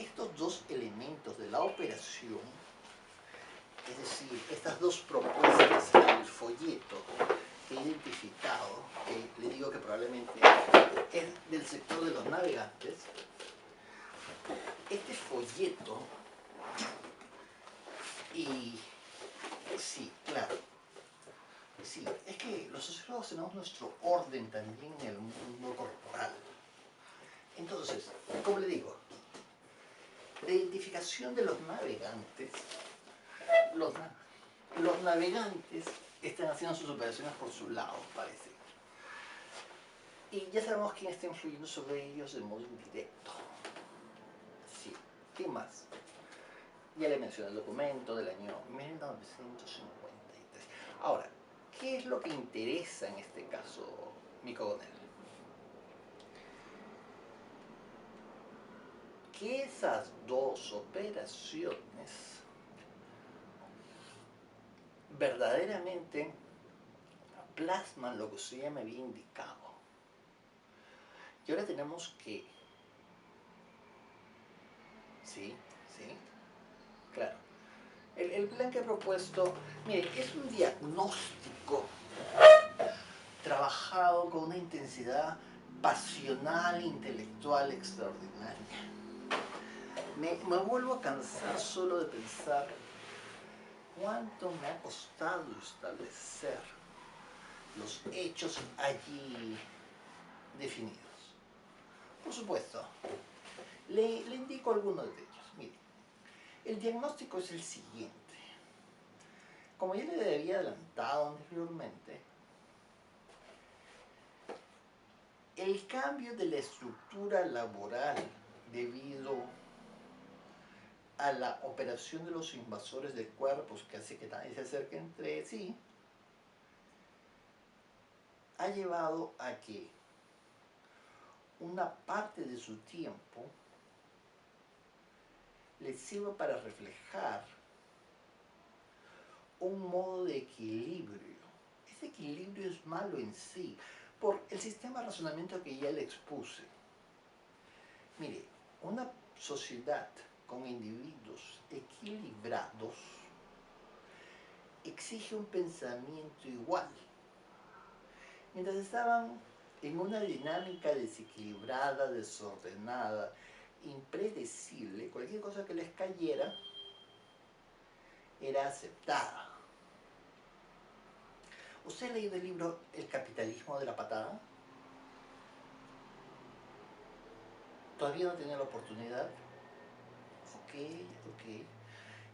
[SPEAKER 1] estos dos elementos de la operación, es decir, estas dos propuestas en el folleto que he identificado, que le digo que probablemente es del sector de los navegantes, este folleto, y sí, claro, sí, es que los sociólogos tenemos nuestro orden también en el mundo corporal. Entonces, como le digo, la identificación de los navegantes, los navegantes están haciendo sus operaciones por su lado, parece. Y ya sabemos quién está influyendo sobre ellos de modo indirecto. Sí, ¿qué más? Ya le mencioné el documento del año 1953. Ahora, ¿qué es lo que interesa en este caso, mi coronel? Que esas dos operaciones verdaderamente plasman lo que usted ya me había indicado. Y ahora tenemos que... Sí, claro. El plan que he propuesto, mire, es un diagnóstico trabajado con una intensidad pasional, intelectual extraordinaria. Me vuelvo a cansar solo de pensar cuánto me ha costado establecer los hechos allí definidos. Por supuesto, le indico algunos de ellos. Mire, el diagnóstico es el siguiente. Como ya le había adelantado anteriormente, el cambio de la estructura laboral debido a la operación de los invasores de cuerpos que hace que nadie se acerque entre sí, ha llevado a que una parte de su tiempo le sirva para reflejar un modo de equilibrio. Ese equilibrio es malo en sí, por el sistema de razonamiento que ya le expuse. Mire, una sociedad con individuos equilibrados exige un pensamiento igual. Mientras estaban en una dinámica desequilibrada, desordenada, impredecible, cualquier cosa que les cayera era aceptada. ¿Usted ha leído el libro El capitalismo de la patada? ¿Todavía no tenía la oportunidad? Ok.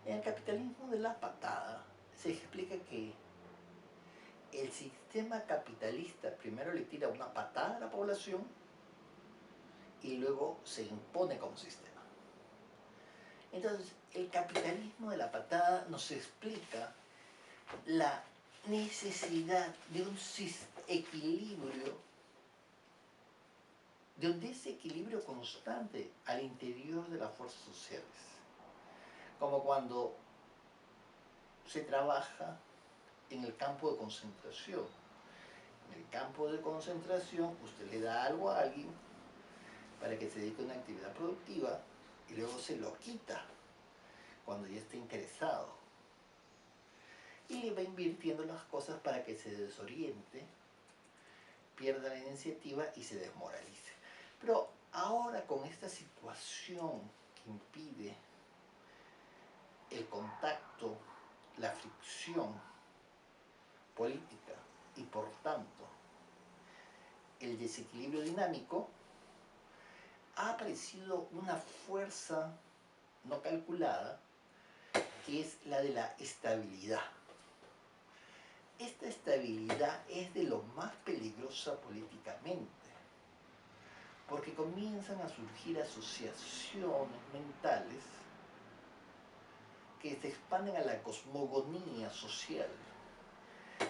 [SPEAKER 1] En el capitalismo de la patada se explica que el sistema capitalista primero le tira una patada a la población y luego se impone como sistema. Entonces, el capitalismo de la patada nos explica la necesidad de un equilibrio, de un desequilibrio constante al interior de las fuerzas sociales. Como cuando se trabaja en el campo de concentración. En el campo de concentración, usted le da algo a alguien para que se dedique a una actividad productiva y luego se lo quita cuando ya está interesado. Y le va invirtiendo las cosas para que se desoriente, pierda la iniciativa y se desmoralice. Pero ahora con esta situación que impide el contacto, la fricción política y por tanto el desequilibrio dinámico, ha aparecido una fuerza no calculada que es la de la estabilidad. Esta estabilidad es de lo más peligrosa políticamente, porque comienzan a surgir asociaciones mentales que se expanden a la cosmogonía social,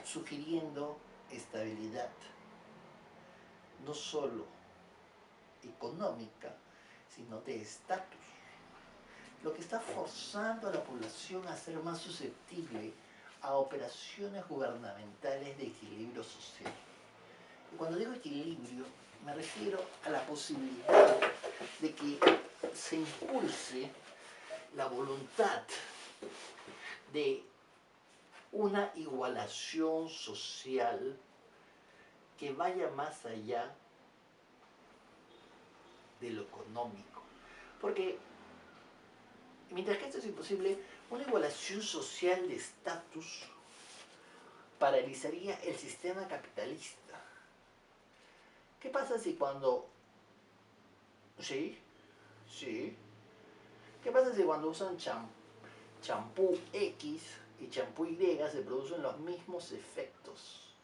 [SPEAKER 1] sugiriendo estabilidad, no solo económica, sino de estatus, lo que está forzando a la población a ser más susceptible a operaciones gubernamentales de equilibrio social. Y cuando digo equilibrio, me refiero a la posibilidad de que se impulse la voluntad de una igualación social que vaya más allá de lo económico. Porque mientras que esto es imposible, una igualación social de estatus paralizaría el sistema capitalista. ¿Qué pasa si cuando... Sí, sí. ¿Qué pasa si cuando usan champú X y champú Y se producen los mismos efectos,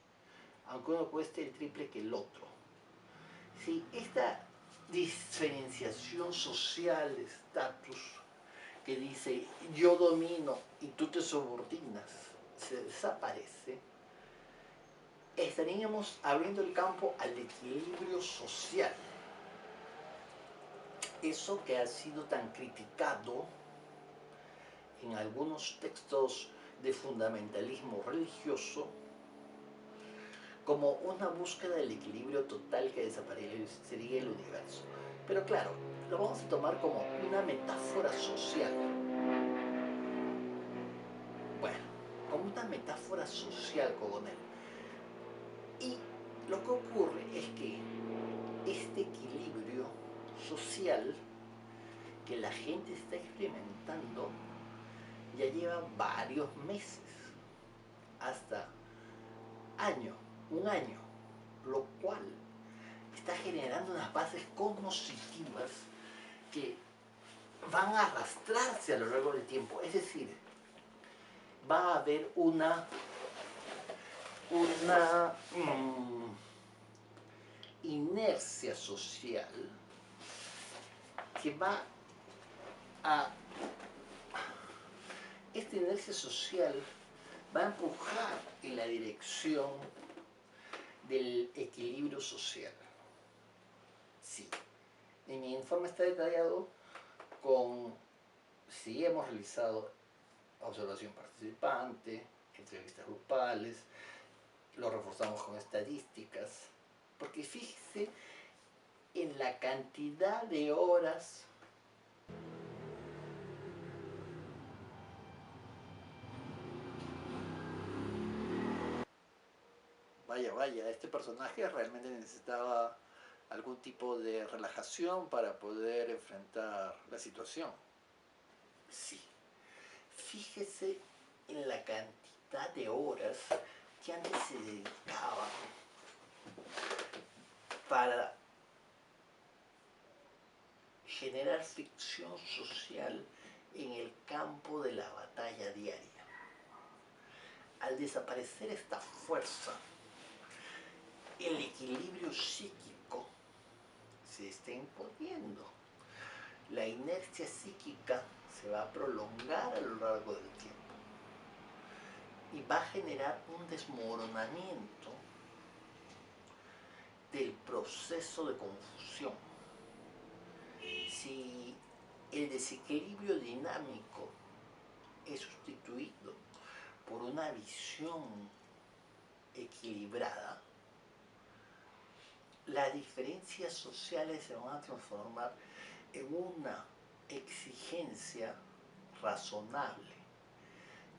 [SPEAKER 1] aunque uno cueste el triple que el otro? Si esta diferenciación social de estatus que dice yo domino y tú te subordinas se desaparece, estaríamos abriendo el campo al equilibrio social. Eso que ha sido tan criticado en algunos textos de fundamentalismo religioso como una búsqueda del equilibrio total que desaparecería el universo. Pero claro, lo vamos a tomar como una metáfora social. Bueno, como una metáfora social, cogonel. Y lo que ocurre es que este equilibrio social que la gente está experimentando ya lleva varios meses, hasta un año, lo cual está generando unas bases cognitivas que van a arrastrarse a lo largo del tiempo. Es decir, va a haber una inercia social que va a... Esta inercia social va a empujar en la dirección del equilibrio social. Sí, en mi informe está detallado con si hemos realizado observación participante, entrevistas grupales, lo reforzamos con estadísticas, porque fíjese en la cantidad de horas vaya, este personaje realmente necesitaba algún tipo de relajación para poder enfrentar la situación. Sí, fíjese en la cantidad de horas que antes se dedicaban para generar fricción social en el campo de la batalla diaria. al desaparecer esta fuerza, el equilibrio psíquico se está imponiendo. La inercia psíquica se va a prolongar a lo largo del tiempo y va a generar un desmoronamiento del proceso de confusión. Si el desequilibrio dinámico es sustituido por una visión equilibrada, las diferencias sociales se van a transformar en una exigencia razonable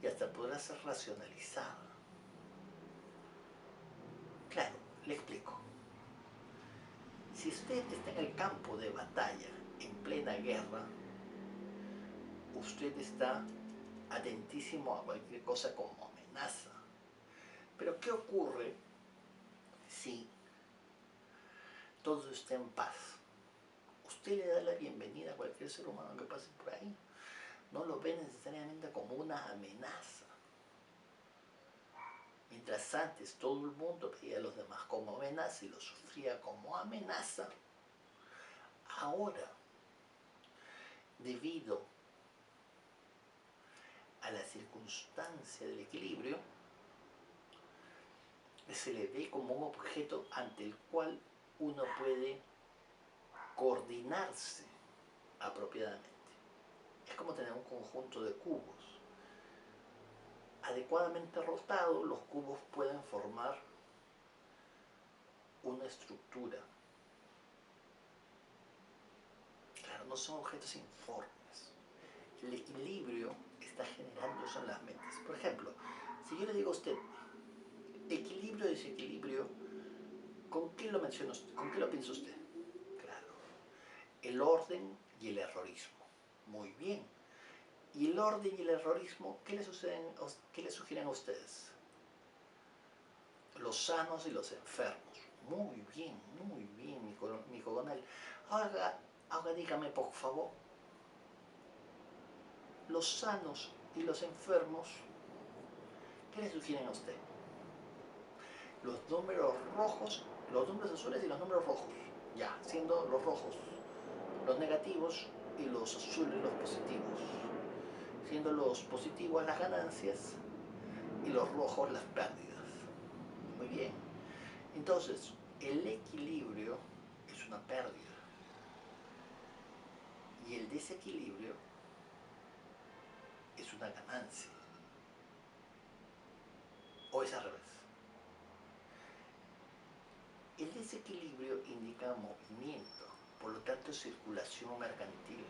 [SPEAKER 1] y hasta podrá ser racionalizada. Claro, le explico. Si usted está en el campo de batalla, en plena guerra, usted está atentísimo a cualquier cosa como amenaza. Pero ¿qué ocurre si todo está en paz? Usted le da la bienvenida a cualquier ser humano que pase por ahí. No lo ve necesariamente como una amenaza. Mientras antes todo el mundo veía a los demás como amenaza y los sufría como amenaza, ahora, debido a la circunstancia del equilibrio, se le ve como un objeto ante el cual uno puede coordinarse apropiadamente. Es como tener un conjunto de cubos. Adecuadamente rotados, los cubos pueden formar una estructura. Claro, no son objetos informes. El equilibrio está generándose en las mentes. Por ejemplo, si yo le digo a usted, equilibrio, desequilibrio, ¿con qué lo menciona usted? ¿Con qué lo piensa usted? Claro, el orden y el errorismo. Muy bien. ¿Y el orden y el errorismo, qué le sugieren a ustedes? Los sanos y los enfermos. Muy bien, mi coronel. Ahora dígame, por favor, los sanos y los enfermos, ¿qué le sugieren a usted? Los números rojos, los números azules y los números rojos. Ya, siendo los rojos los negativos y los azules los positivos. Siendo los positivos las ganancias y los rojos las pérdidas. Muy bien. Entonces, el equilibrio es una pérdida. Y el desequilibrio es una ganancia. O es al revés. El desequilibrio indica movimiento, por lo tanto circulación mercantil.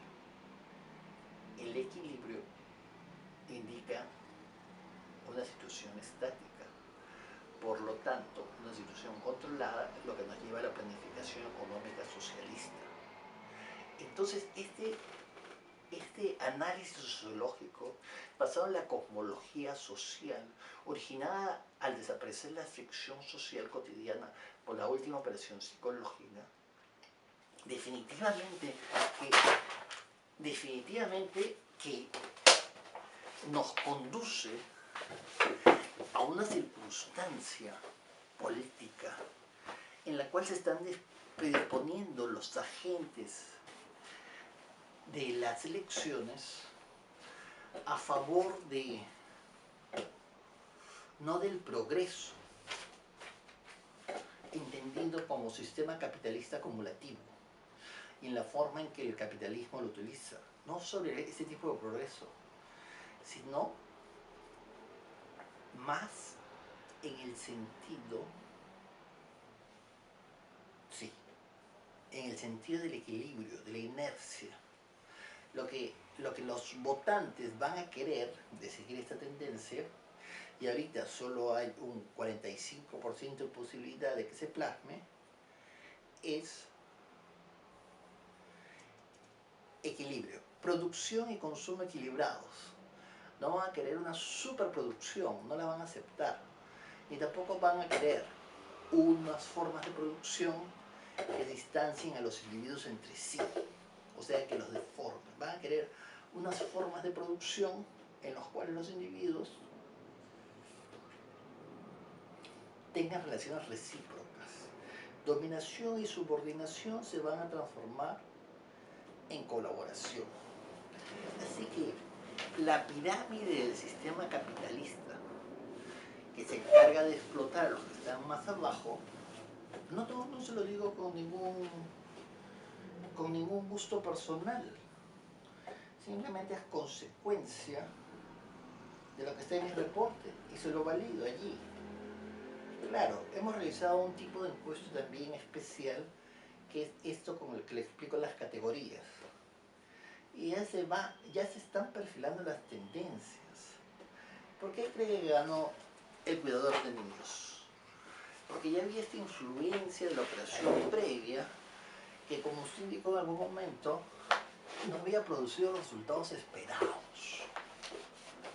[SPEAKER 1] El equilibrio indica una situación estática, por lo tanto una situación controlada, lo que nos lleva a la planificación económica socialista. Entonces este análisis sociológico basado en la cosmología social, originada al desaparecer la fricción social cotidiana por la última operación psicológica, definitivamente que nos conduce a una circunstancia política en la cual se están predisponiendo los agentes de las elecciones a favor de, no del progreso, entendido como sistema capitalista acumulativo, y en la forma en que el capitalismo lo utiliza, no sobre ese tipo de progreso, sino más en el sentido, sí, en el sentido del equilibrio, de la inercia. Lo que los votantes van a querer de seguir esta tendencia, y ahorita solo hay un 45% de posibilidad de que se plasme, es equilibrio, producción y consumo equilibrados. No van a querer una superproducción, no la van a aceptar, ni tampoco van a querer unas formas de producción que distancien a los individuos entre sí, o sea, que los deformen. Van a querer unas formas de producción en las cuales los individuos tengan relaciones recíprocas. Dominación y subordinación se van a transformar en colaboración. Así que la pirámide del sistema capitalista, que se encarga de explotar a los que están más abajo, no se lo digo con ningún gusto personal, simplemente es consecuencia de lo que está en mi reporte y se lo valido allí. Claro, hemos realizado un tipo de encuesta también especial, que es esto con el que le explico las categorías. Y ya se están perfilando las tendencias. ¿Por qué cree que ganó el cuidador de niños? Porque ya había esta influencia de la operación previa, que como usted indicó en algún momento, no había producido los resultados esperados.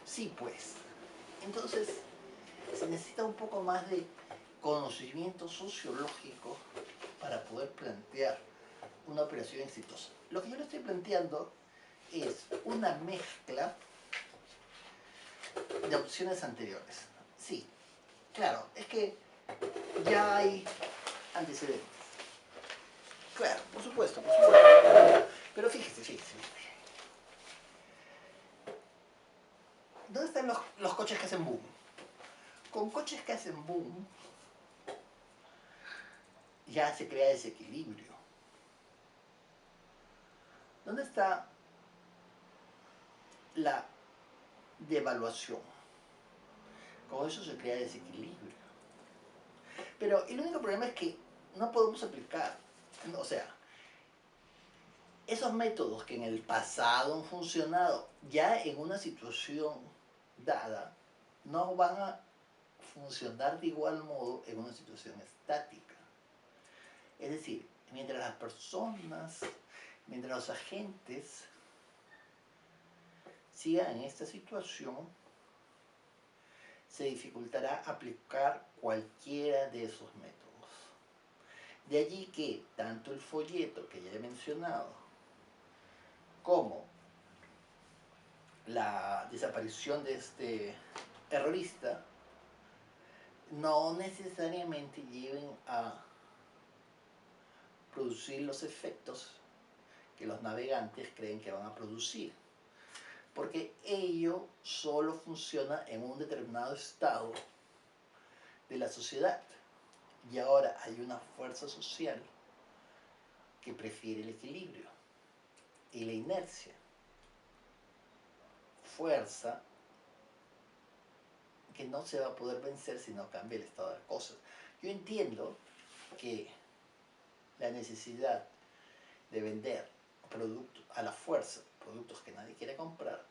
[SPEAKER 1] Sí, pues. Entonces, se necesita un poco más de conocimiento sociológico para poder plantear una operación exitosa. Lo que yo le estoy planteando es una mezcla de opciones anteriores. Sí, claro, es que ya hay antecedentes. Claro, por supuesto, por supuesto. Pero fíjese. ¿Dónde están los coches que hacen boom? Con coches que hacen boom ya se crea desequilibrio. ¿Dónde está la devaluación? Con eso se crea desequilibrio. Pero el único problema es que no podemos aplicar, o sea, esos métodos que en el pasado han funcionado ya en una situación dada, no van a funcionar de igual modo en una situación estática. Es decir, mientras las personas, mientras los agentes sigan en esta situación, se dificultará aplicar cualquiera de esos métodos. De allí que tanto el folleto que ya he mencionado, como la desaparición de este errorista, no necesariamente lleven a producir los efectos que los navegantes creen que van a producir, porque ello solo funciona en un determinado estado de la sociedad, y ahora hay una fuerza social que prefiere el equilibrio y la inercia, fuerza que no se va a poder vencer si no cambia el estado de las cosas. Yo entiendo que la necesidad de vender productos a la fuerza, productos que nadie quiere comprar,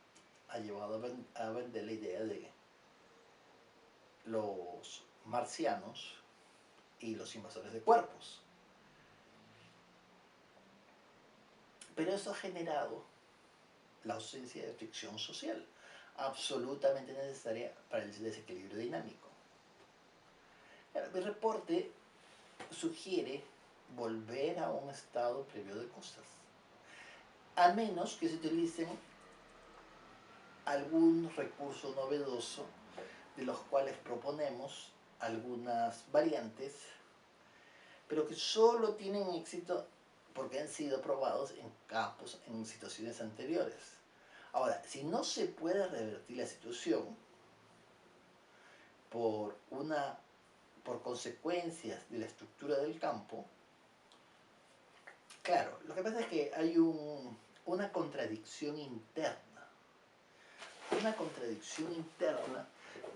[SPEAKER 1] ha llevado a vender la idea de los marcianos y los invasores de cuerpos. Pero eso ha generado la ausencia de fricción social, absolutamente necesaria para el desequilibrio dinámico. El reporte sugiere volver a un estado previo de cosas, a menos que se utilicen algún recurso novedoso, de los cuales proponemos algunas variantes, pero que solo tienen éxito porque han sido probados en campos, en situaciones anteriores. Ahora, si no se puede revertir la situación por consecuencias de la estructura del campo, claro, lo que pasa es que hay una contradicción interna. Una contradicción interna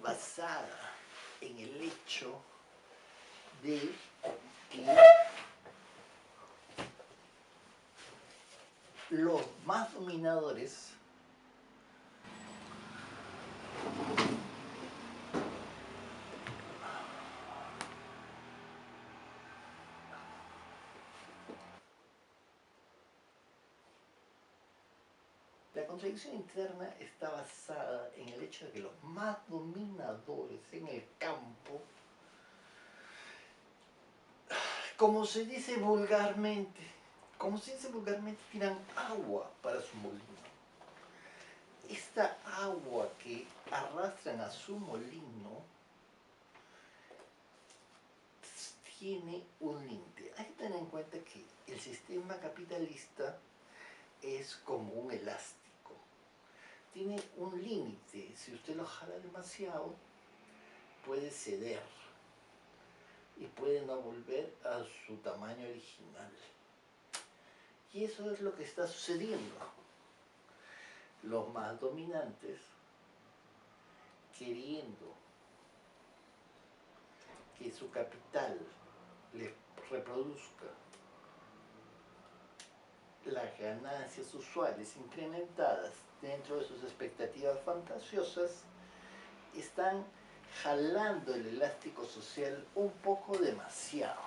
[SPEAKER 1] basada en el hecho de que los más dominadores la contradicción interna está basada en el hecho de que los más dominadores en el campo, como se dice vulgarmente, tiran agua para su molino. Esta agua que arrastran a su molino tiene un límite. Hay que tener en cuenta que el sistema capitalista es como un elástico. Tiene un límite. Si usted lo jala demasiado, puede ceder y puede no volver a su tamaño original. Y eso es lo que está sucediendo. Los más dominantes, queriendo que su capital les reproduzca las ganancias usuales incrementadas dentro de sus expectativas fantasiosas, están jalando el elástico social un poco demasiado,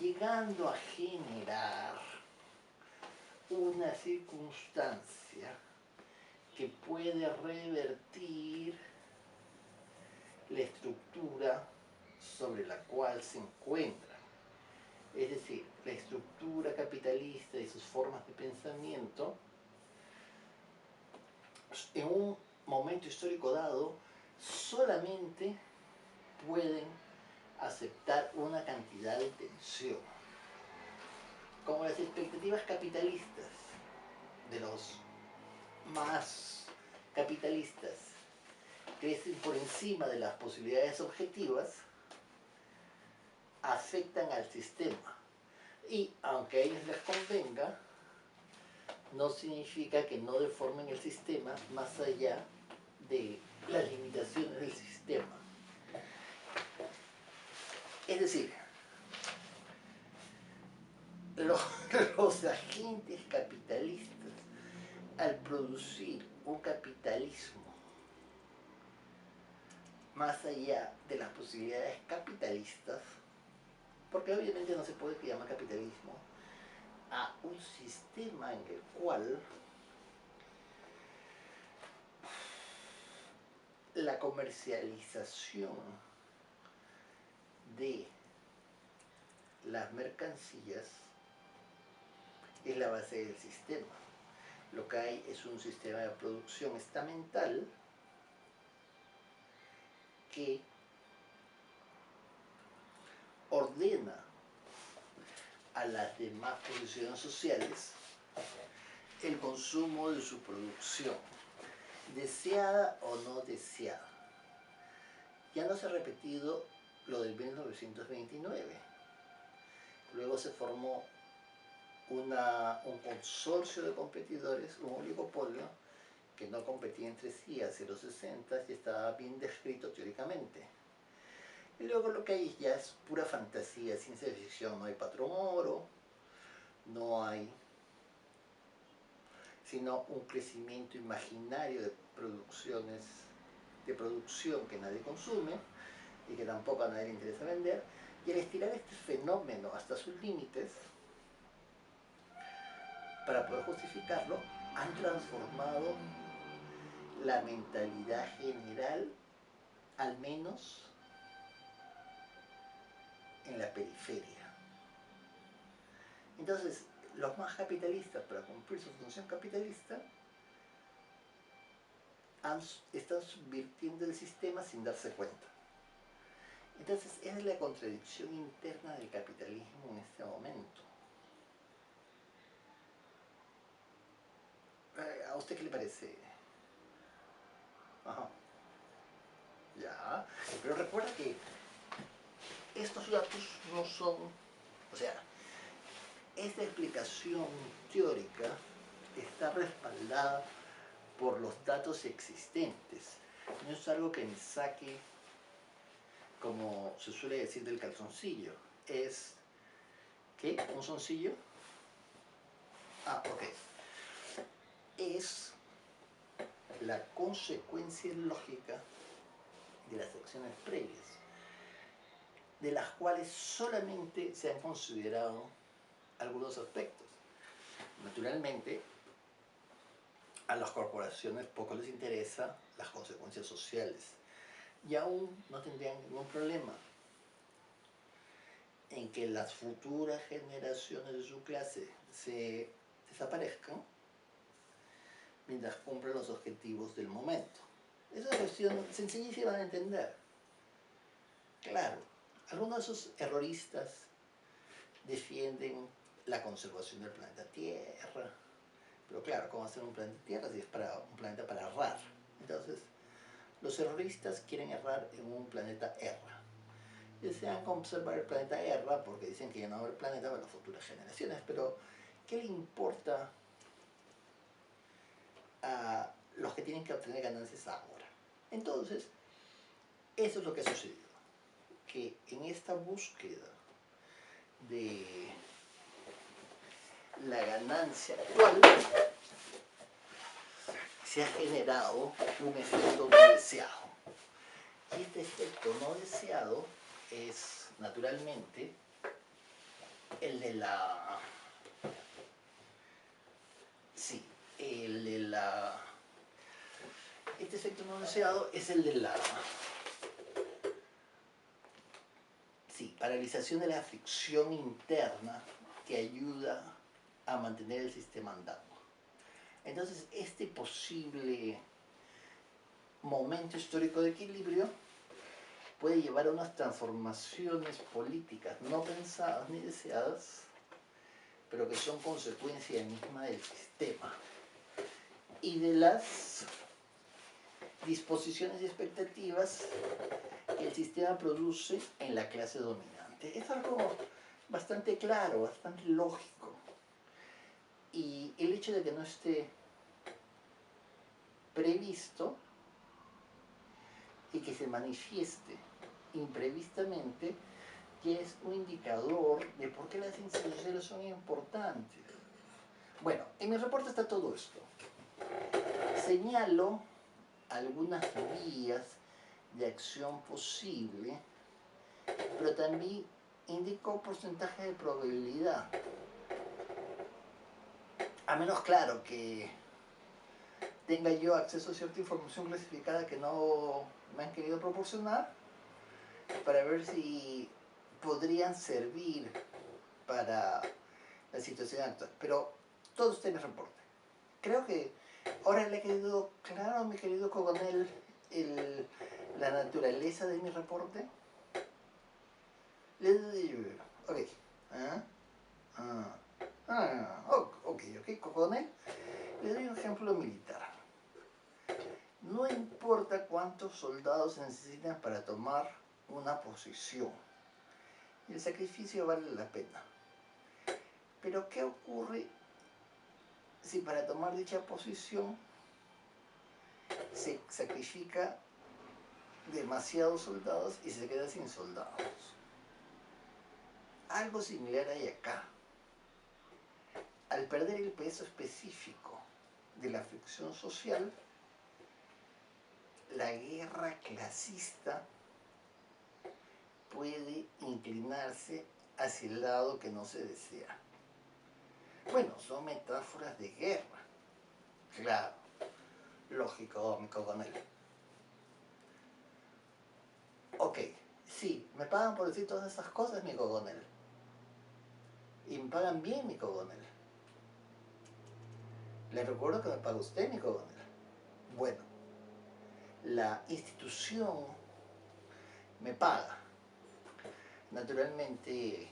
[SPEAKER 1] llegando a generar una circunstancia que puede revertir la estructura sobre la cual se encuentran. Es decir, la estructura capitalista y sus formas de pensamiento, en un momento histórico dado, solamente pueden aceptar una cantidad de tensión. Como las expectativas capitalistas de los más capitalistas crecen por encima de las posibilidades objetivas, afectan al sistema. Y aunque a ellos les convenga, no significa que no deformen el sistema más allá de las limitaciones del sistema. Es decir, los agentes capitalistas, al producir un capitalismo más allá de las posibilidades capitalistas, porque obviamente no se puede llamar capitalismo a un sistema en el cual la comercialización de las mercancías es la base del sistema. Lo que hay es un sistema de producción estamental que ordena a las demás posiciones sociales el consumo de su producción, deseada o no deseada. Ya no se ha repetido lo del 1929. Luego se formó un consorcio de competidores, un oligopolio, que no competía entre sí hacia los 60 y estaba bien descrito teóricamente. Y luego lo que hay ya es pura fantasía, ciencia ficción. No hay patrón oro, no hay sino un crecimiento imaginario de producciones, de producción que nadie consume y que tampoco a nadie le interesa vender. Y al estirar este fenómeno hasta sus límites, para poder justificarlo, han transformado la mentalidad general, al menos en la periferia. Entonces, los más capitalistas, para cumplir su función capitalista, están subvirtiendo el sistema sin darse cuenta. Entonces, esa es la contradicción interna del capitalismo en este momento. ¿A usted qué le parece? Ajá. Ya. Pero recuerda que estos datos no son, o sea, esta explicación teórica está respaldada por los datos existentes. No es algo que me saque, como se suele decir, del calzoncillo. Es, ¿qué? ¿Un soncillo? Ah, ok. Es la consecuencia lógica de las acciones previas, de las cuales solamente se han considerado algunos aspectos. Naturalmente, a las corporaciones poco les interesa las consecuencias sociales y aún no tendrían ningún problema en que las futuras generaciones de su clase se desaparezcan mientras cumplen los objetivos del momento. Es una cuestión sencillísima de entender. Claro, Algunos de esos erroristas defienden la conservación del planeta Tierra, pero claro, ¿cómo hacer un planeta Tierra si es para un planeta para errar? Entonces, los erroristas quieren errar en un planeta Erra. Desean conservar el planeta Erra porque dicen que ya no va a haber planeta para las futuras generaciones, pero ¿qué le importa a los que tienen que obtener ganancias ahora? Entonces, eso es lo que ha sucedido, que en esta búsqueda de la ganancia actual se ha generado un efecto no deseado. Y este efecto no deseado es, naturalmente, el de la... Sí, el de la... Este efecto no deseado es el de la... Sí, paralización de la fricción interna que ayuda a mantener el sistema andando. Entonces, este posible momento histórico de equilibrio puede llevar a unas transformaciones políticas no pensadas ni deseadas, pero que son consecuencia misma del sistema y de las disposiciones y expectativas que el sistema produce en la clase dominante. Es algo bastante claro, bastante lógico. Y el hecho de que no esté previsto y que se manifieste imprevistamente, que es un indicador de por qué las ciencias sociales son importantes. Bueno, en mi reporte está todo esto. Señalo algunas vías de acción posible, pero también indico porcentaje de probabilidad. A menos, claro, que tenga yo acceso a cierta información clasificada que no me han querido proporcionar, para ver si podrían servir para la situación actual. Pero todo está en el reporte. Creo que ahora le ha quedado claro, mi querido Cogonel, la naturaleza de mi reporte. Ok. Ok, Cogonel. Le doy un ejemplo militar. No importa cuántos soldados se necesitan para tomar una posición. El sacrificio vale la pena. Pero ¿qué ocurre si para tomar dicha posición se sacrifica demasiados soldados y se queda sin soldados? Algo similar hay acá. Al perder el peso específico de la fricción social, la guerra clasista puede inclinarse hacia el lado que no se desea. Bueno, son metáforas de guerra. Claro, lógico, mi Cogonel. Ok, sí, me pagan por decir todas esas cosas, mi Cogonel. Y me pagan bien, mi Cogonel. Le recuerdo que me paga usted, mi Cogonel. Bueno, la institución me paga. Naturalmente,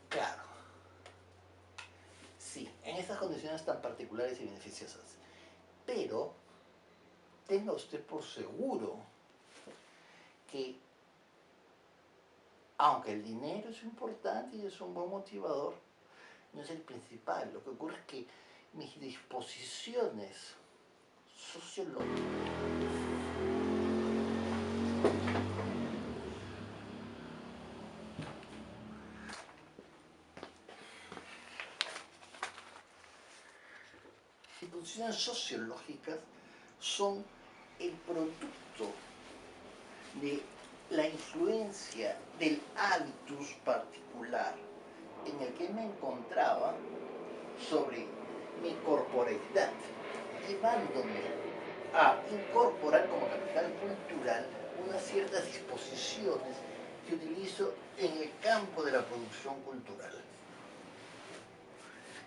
[SPEAKER 1] claro, sí, en esas condiciones tan particulares y beneficiosas. Pero tenga usted por seguro que, aunque el dinero es importante y es un buen motivador, no es el principal. Lo que ocurre es que mis disposiciones sociológicas son el producto de la influencia del hábitus particular en el que me encontraba sobre mi corporeidad, llevándome a incorporar como capital cultural unas ciertas disposiciones que utilizo en el campo de la producción cultural.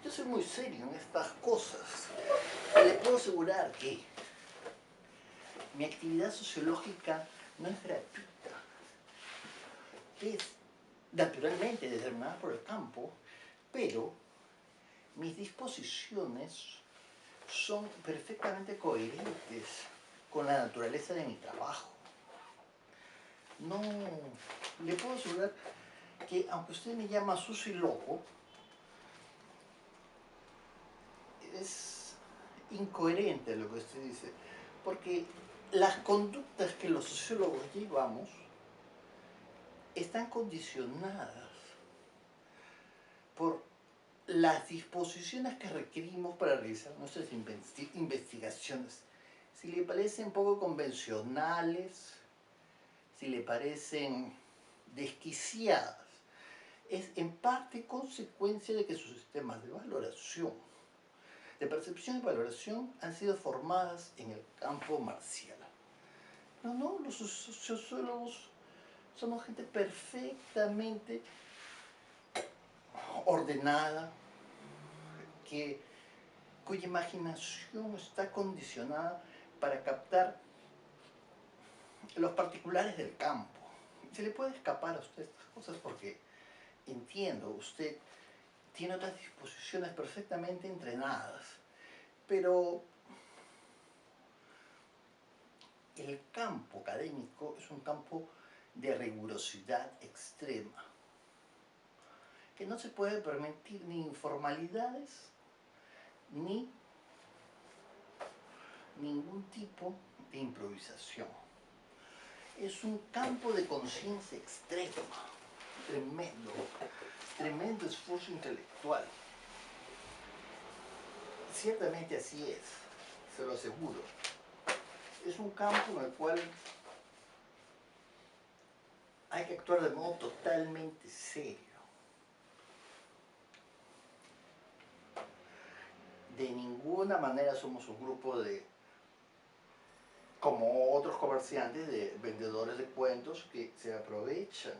[SPEAKER 1] Yo soy muy serio en estas cosas. Le puedo asegurar que mi actividad sociológica no es gratuita. que es naturalmente determinada por el campo, pero mis disposiciones son perfectamente coherentes con la naturaleza de mi trabajo. No, le puedo asegurar que aunque usted me llama sucio y loco, es incoherente lo que usted dice, porque las conductas que los sociólogos llevamos están condicionadas por las disposiciones que requerimos para realizar nuestras investigaciones. Si le parecen poco convencionales, si le parecen desquiciadas, es en parte consecuencia de que sus sistemas de valoración, de percepción y valoración han sido formadas en el campo marcial. No, los sociólogos somos gente perfectamente ordenada, cuya imaginación está condicionada para captar los particulares del campo. Se le puede escapar a usted estas cosas porque, entiendo, usted tiene otras disposiciones perfectamente entrenadas, pero el campo académico es un campo de rigurosidad extrema, que no se puede permitir ni informalidades ni ningún tipo de improvisación. Es un campo de conciencia extrema, tremendo esfuerzo intelectual. Ciertamente así es, se lo aseguro. Es un campo en el cual hay que actuar de modo totalmente serio. De ninguna manera somos un grupo de, como otros comerciantes, de vendedores de cuentos que se aprovechan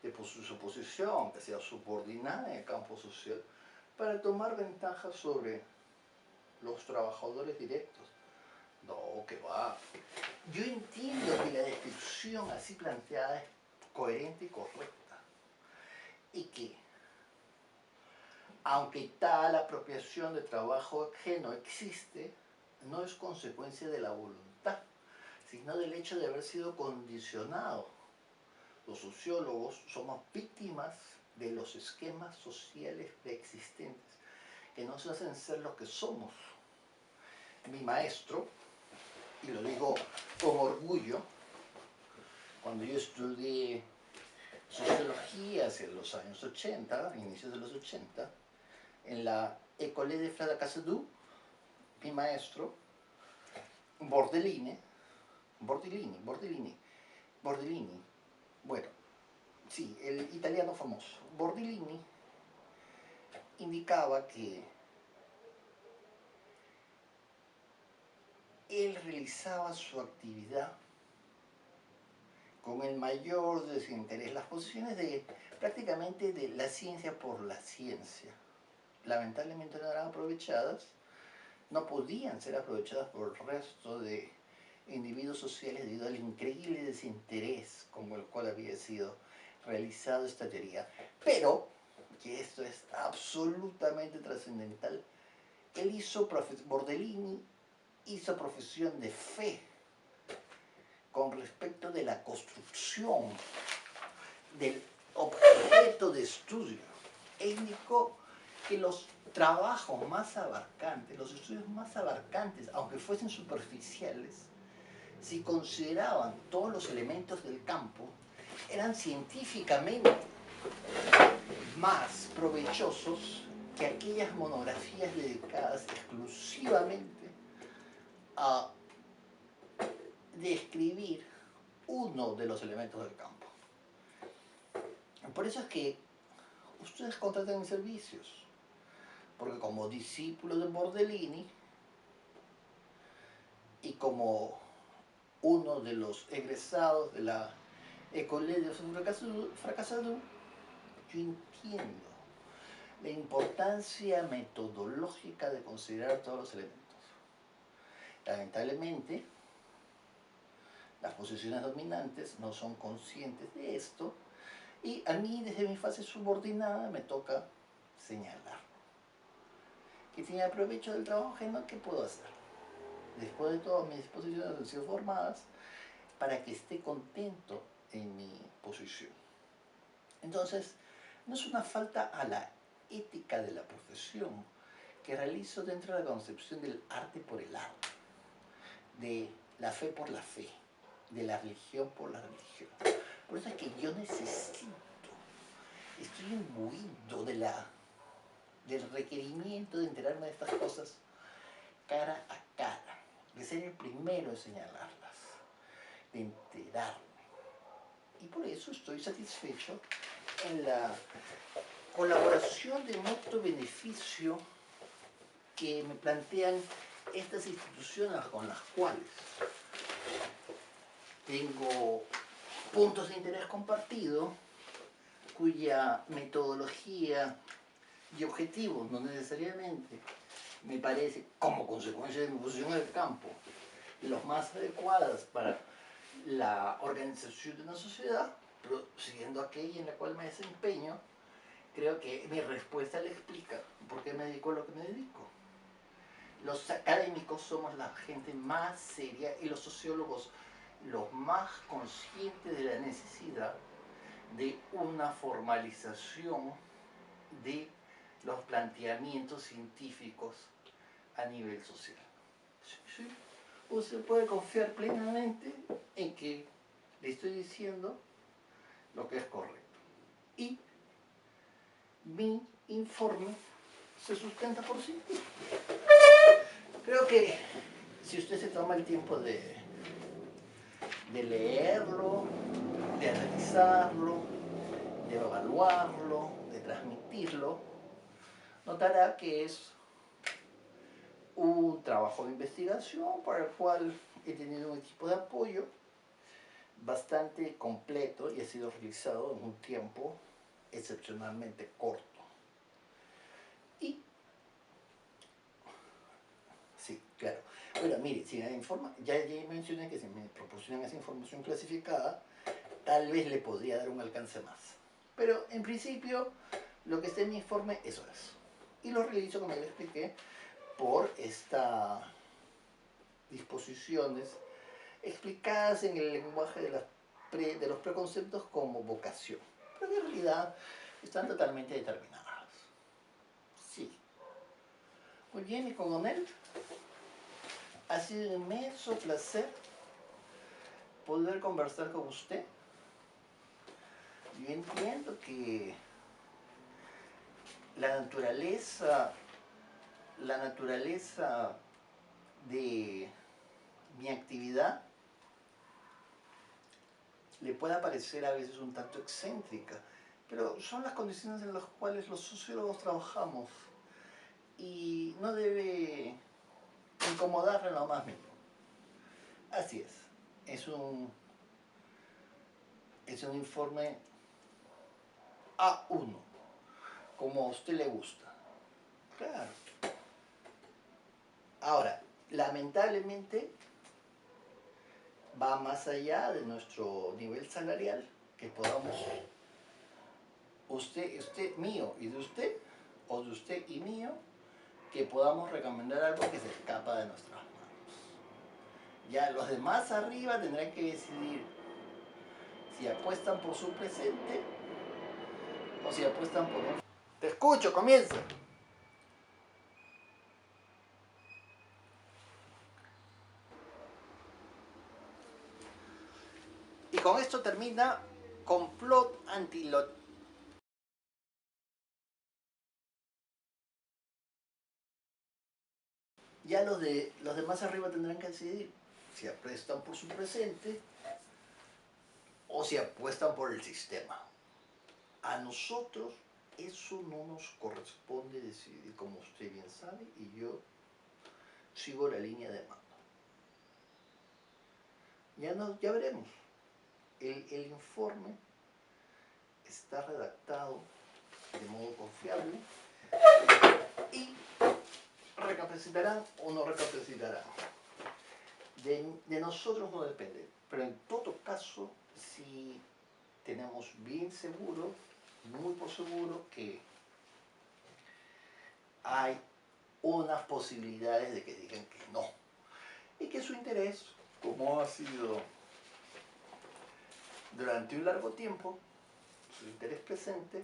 [SPEAKER 1] de su posición, que sea subordinada en el campo social, para tomar ventaja sobre los trabajadores directos. No, que va. Yo entiendo que la descripción así planteada es coherente y correcta. Y que, aunque tal apropiación de trabajo ajeno existe, no es consecuencia de la voluntad, sino del hecho de haber sido condicionado. Los sociólogos somos víctimas de los esquemas sociales preexistentes que nos hacen ser lo que somos. Mi maestro, y lo digo con orgullo, cuando yo estudié sociología hacia los años 80, inicios de los 80, en la École de Fracassadou, mi maestro, Bordellini, bueno, sí, el italiano famoso, Bordellini, indicaba que él realizaba su actividad con el mayor desinterés, las posiciones de prácticamente de la ciencia por la ciencia. Lamentablemente no eran aprovechadas, no podían ser aprovechadas por el resto de individuos sociales debido al increíble desinterés con el cual había sido realizado esta teoría. Pero, que esto es absolutamente trascendental, Bordellini hizo profesión de fe con respecto de la construcción del objeto de estudio e indicó que los trabajos más abarcantes, los estudios más abarcantes, aunque fuesen superficiales, si consideraban todos los elementos del campo, eran científicamente más provechosos que aquellas monografías dedicadas exclusivamente a describir uno de los elementos del campo. Por eso es que ustedes contratan mis servicios, porque como discípulo de Bordellini y como uno de los egresados de la École de Fracassadou, yo entiendo la importancia metodológica de considerar todos los elementos. Lamentablemente, Las posiciones dominantes no son conscientes de esto y a mí desde mi fase subordinada me toca señalar. Que si me aprovecho del trabajo ajeno, ¿qué puedo hacer? Después de todo, mis disposiciones han sido formadas para que esté contento en mi posición. Entonces, no es una falta a la ética de la profesión que realizo dentro de la concepción del arte por el arte, de la fe por la fe, de la religión por la religión. Por eso es que yo necesito, estoy imbuido del requerimiento de enterarme de estas cosas cara a cara, de ser el primero en señalarlas, de enterarme. Y por eso estoy satisfecho en la colaboración de mutuo beneficio que me plantean estas instituciones con las cuales tengo puntos de interés compartido, cuya metodología y objetivos no necesariamente me parece, como consecuencia de mi posición en el campo, los más adecuadas para la organización de una sociedad, pero siguiendo aquella en la cual me desempeño, creo que mi respuesta le explica por qué me dedico a lo que me dedico. Los académicos somos la gente más seria y los sociólogos los más conscientes de la necesidad de una formalización de los planteamientos científicos a nivel social. Sí, usted puede confiar plenamente en que le estoy diciendo lo que es correcto. Y mi informe se sustenta por sí. Creo que si usted se toma el tiempo de leerlo, de analizarlo, de evaluarlo, de transmitirlo, notará que es un trabajo de investigación para el cual he tenido un equipo de apoyo bastante completo y ha sido realizado en un tiempo excepcionalmente corto. Y, sí, claro. Bueno, mire, si me informa, ya mencioné que si me proporcionan esa información clasificada, tal vez le podría dar un alcance más. Pero en principio, lo que está en mi informe, eso es. Y lo realizo, como ya le expliqué, por estas disposiciones explicadas en el lenguaje de los preconceptos como vocación, pero en realidad están totalmente determinadas. Sí. Muy bien, mi coronel, ha sido un inmenso placer poder conversar con usted. Yo entiendo que la naturaleza de mi actividad le pueda parecer a veces un tanto excéntrica, pero son las condiciones en las cuales los sociólogos trabajamos y no debe incomodarle lo más mínimo. Así es un informe A1, como a usted le gusta. Claro. Ahora, lamentablemente va más allá de nuestro nivel salarial, que podamos, usted mío y de usted, o de usted y mío, que podamos recomendar algo que se escapa de nuestras manos. Ya los demás arriba tendrán que decidir si apuestan por su presente o si apuestan por un... Te escucho, comienza. Y con esto termina Complot Antilot. Ya los demás arriba tendrán que decidir si apuestan por su presente o si apuestan por el sistema. A nosotros eso no nos corresponde decidir, como usted bien sabe, y yo sigo la línea de mando. Ya veremos. El informe está redactado de modo confiable y recapacitarán o no recapacitarán. De nosotros no depende, pero en todo caso sí tenemos bien seguro, muy por seguro, que hay unas posibilidades de que digan que no. Y que su interés, como ha sido durante un largo tiempo, su interés presente,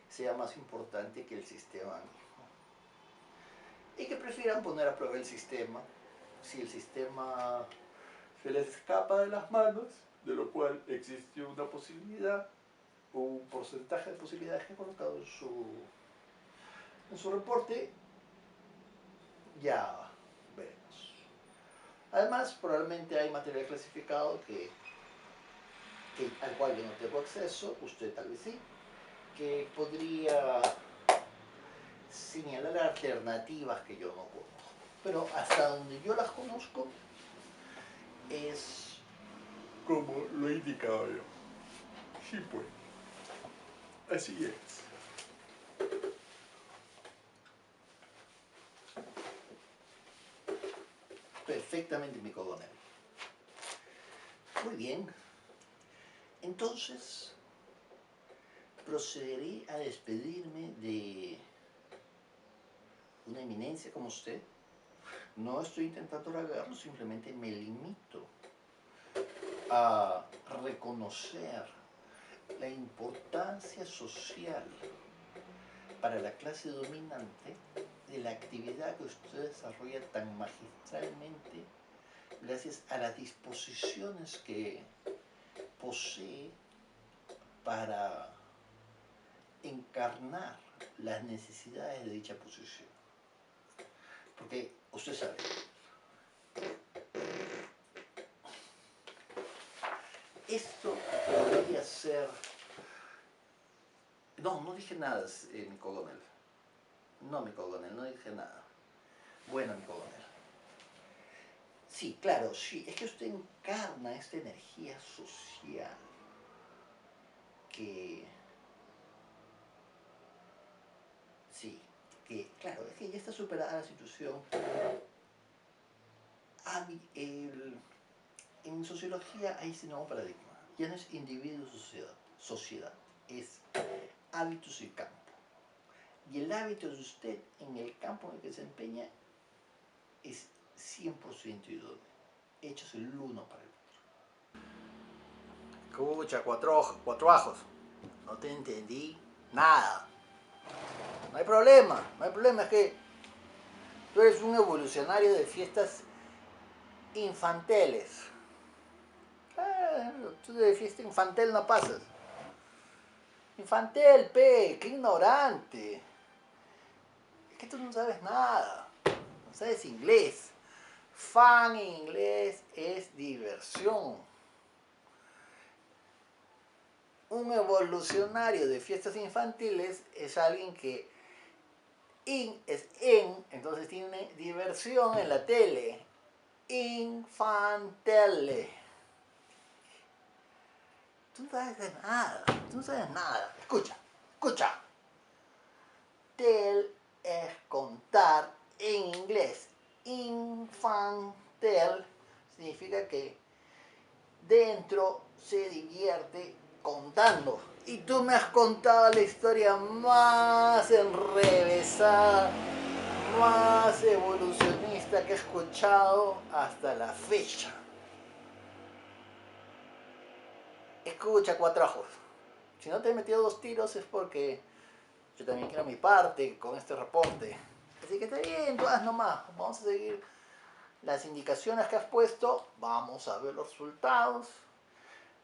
[SPEAKER 1] sea más importante que el sistema mismo. Y que prefieran poner a prueba el sistema. Si el sistema se les escapa de las manos, de lo cual existe una posibilidad, o un porcentaje de posibilidades que he colocado en su reporte, ya veremos. Además, probablemente hay material clasificado al cual yo no tengo acceso, usted tal vez sí, que podría señalar alternativas que yo no conozco. Pero hasta donde yo las conozco es
[SPEAKER 2] Como lo he indicado yo. Sí, pues. Así es.
[SPEAKER 1] perfectamente mi coronel. Muy bien. Entonces, procederé a despedirme de una eminencia como usted. No estoy intentando halagarlo, simplemente me limito a reconocer la importancia social para la clase dominante de la actividad que usted desarrolla tan magistralmente gracias a las disposiciones que posee para encarnar las necesidades de dicha posición. Porque usted sabe, esto podría ser... No, no dije nada, mi coronel. No, mi coronel, no dije nada. Bueno, mi coronel. Sí, claro, sí, es que usted encarna esta energía social que... Sí, que claro, es que ya está superada la situación. En sociología hay este nuevo paradigma. Ya no es individuo-sociedad, es hábitos y campo. Y el hábito de usted en el campo en el que se empeña es 100% idóneo, hechos el uno para el otro. Escucha, cuatro ajos, no te entendí nada. No hay problema, es que tú eres un evolucionario de fiestas infantiles. Tú de fiesta infantil no pasas. Infantil, qué ignorante. Es que tú no sabes nada, no sabes inglés. Fan en inglés es diversión. Un evolucionario de fiestas infantiles es alguien que es entonces tiene diversión en la tele. Infantile. Tú no sabes nada, tú no sabes nada. Escucha. Tel es contar en inglés. Infantil significa que dentro se divierte contando. Y tú me has contado la historia más enrevesada, más evolucionista que he escuchado hasta la fecha. Escucha, cuatro ojos. Si no te he metido 2 tiros es porque yo también quiero mi parte con este reporte. Así que está bien, tú haz nomás. Vamos a seguir las indicaciones que has puesto. Vamos a ver los resultados.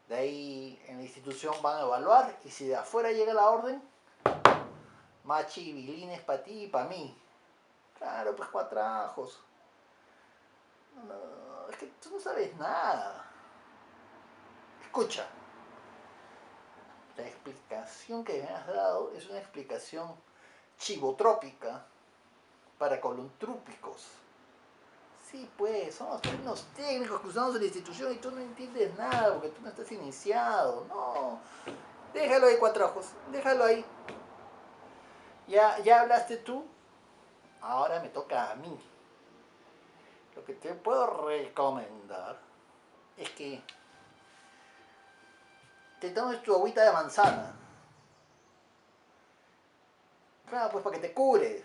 [SPEAKER 1] De ahí en la institución van a evaluar. Y si de afuera llega la orden, machi y bilines para ti y para mí. Claro, pues cuatrajos. No, es que tú no sabes nada. Escucha. La explicación que me has dado es una explicación chivotrópica para colontrópicos. Sí, pues, son los términos técnicos que usamos en la institución y tú no entiendes nada porque tú no estás iniciado. No, déjalo ahí, cuatro ojos, déjalo ahí. Ya hablaste tú, ahora me toca a mí. Lo que te puedo recomendar es que te tomes tu agüita de manzana. Claro, pues para que te cures.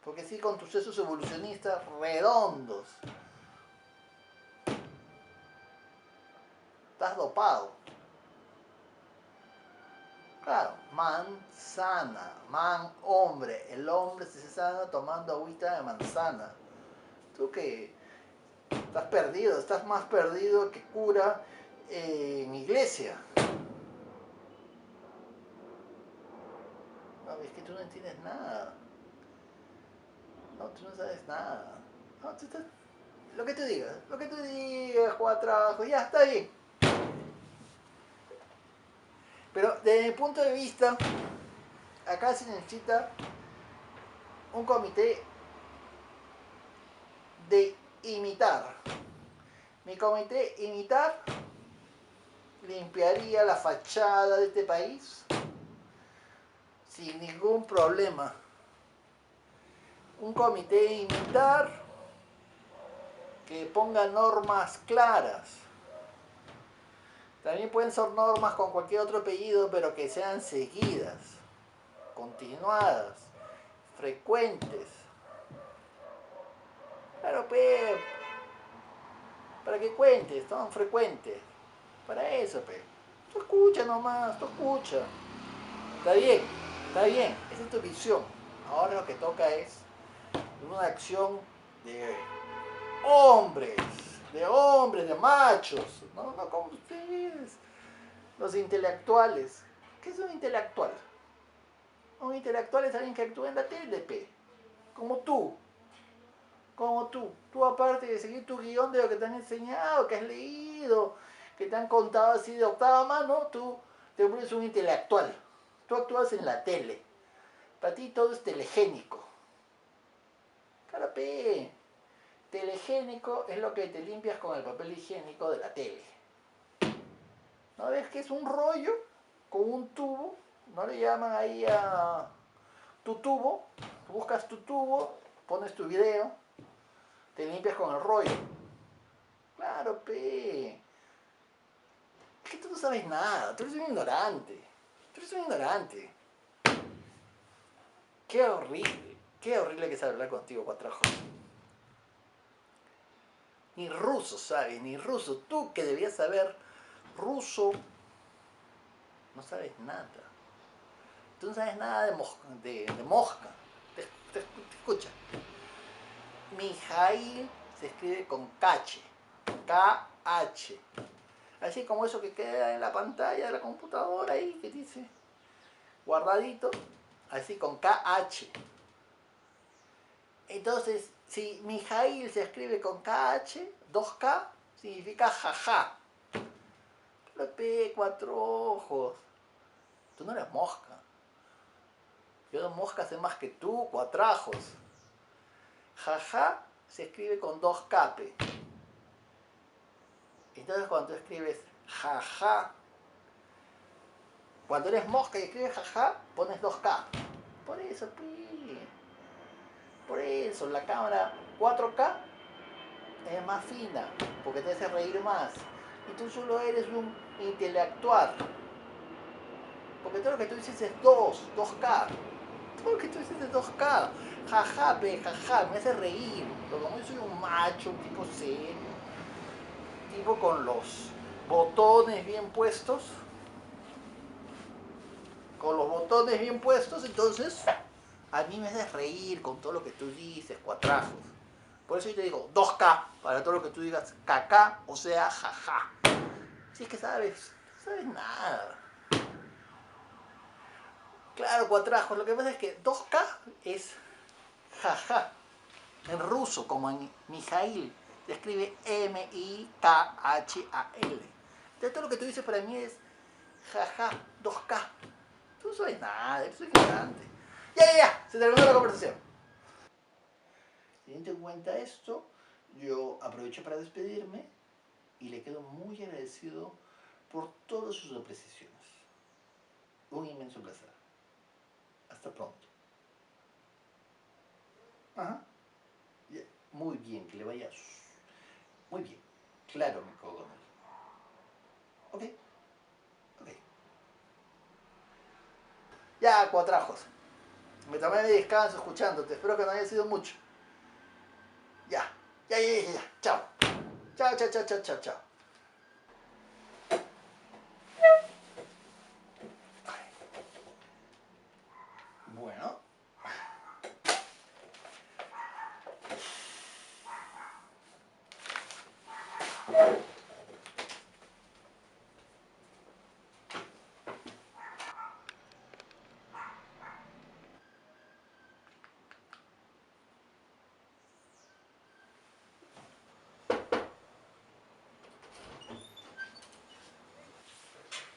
[SPEAKER 1] Porque sí, con tus sesos evolucionistas redondos. Estás dopado. Claro, manzana, hombre. El hombre se sana tomando agüita de manzana. Tú que estás perdido, estás más perdido que cura en iglesia. No, es que tú no entiendes nada. No, tú no sabes nada. No, tú estás... lo que tú digas, cuatro, ya está bien. Pero desde mi punto de vista, acá se necesita un comité de imitar. Mi comité imitar limpiaría la fachada de este país sin ningún problema. Un comité imitar que ponga normas claras. También pueden ser normas con cualquier otro apellido, pero que sean seguidas, continuadas, frecuentes. Claro, pe, para que cuentes, son frecuentes. Para eso, pe. Tú escucha nomás, tú escucha. Está bien, esa es tu visión. Ahora lo que toca es una acción de hombres, de machos, no como ustedes, los intelectuales. ¿Qué es un intelectual? Un intelectual es alguien que actúa en la tele, pe. Como tú, como tú. Tú aparte de seguir tu guión de lo que te han enseñado, que has leído, que te han contado así de octava mano, tú te vuelves un intelectual. Tú actúas en la tele. Para ti todo es telegénico. Claro, pe. Telegénico es lo que te limpias con el papel higiénico de la tele. ¿No ves que es un rollo con un tubo? ¿No le llaman ahí a tu tubo? Buscas tu tubo, pones tu video, te limpias con el rollo. Claro, pe. Es que tú no sabes nada, tú eres un ignorante. Tú eres un ignorante. Qué horrible que es hablar contigo, cuatrajo. Ni ruso sabes, ni ruso. Tú que debías saber ruso, no sabes nada. Tú no sabes nada de mosca. Te escucha. Mijail se escribe con KH. KH. Así como eso que queda en la pantalla de la computadora ahí, que dice guardadito. Así con KH. Entonces, si Mijail se escribe con KH, 2K, significa jaja. Pero pe, cuatro ojos. Tú no eres mosca. Yo de mosca sé más que tú, cuatrajos. Jaja se escribe con 2K. Entonces cuando tú escribes jaja, cuando eres mosca y escribes jaja, pones 2K. Por eso, pi. Por eso, la cámara 4K es más fina, porque te hace reír más. Y tú solo eres un intelectual. Porque todo lo que tú dices es 2K. Todo lo que tú dices es 2K. Jaja, pe, jaja, me hace reír. Pero como yo soy un macho, un tipo serio, tipo con los botones bien puestos, entonces a mí me haces reír con todo lo que tú dices, cuatrajos. Por eso yo te digo 2K, para todo lo que tú digas KK, o sea, jaja. Si es que sabes, no sabes nada. Claro, cuatrajos, lo que pasa es que 2K es jaja. En ruso, como en Mijail, se escribe M-I-K-H-A-L. Entonces todo lo que tú dices para mí es jaja, 2K. Tú no sabes nada, eres ignorante. Ya, se terminó la conversación. Teniendo en cuenta esto, yo aprovecho para despedirme y le quedo muy agradecido por todas sus apreciaciones. Un inmenso placer. Hasta pronto. Ajá. Yeah. Muy bien, que le vaya muy bien. Claro, mi cogonel. Ok, ok. Ya, cuatrajos. Me tomé mi descanso escuchándote. Espero que no haya sido mucho. Ya, ya. Chao. Chao. Bueno.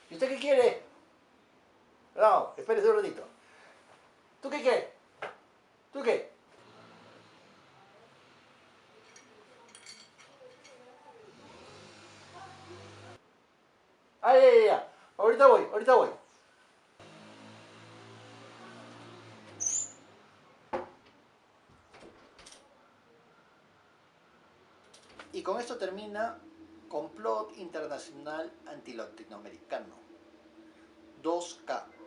[SPEAKER 1] ¿Y usted qué quiere? No, espérese un ratito. ¿Tú qué quieres? ¿Tú qué? Ah, ya. Ahorita voy. Y con esto termina Complot Internacional Anti-Latinoamericano. 2K.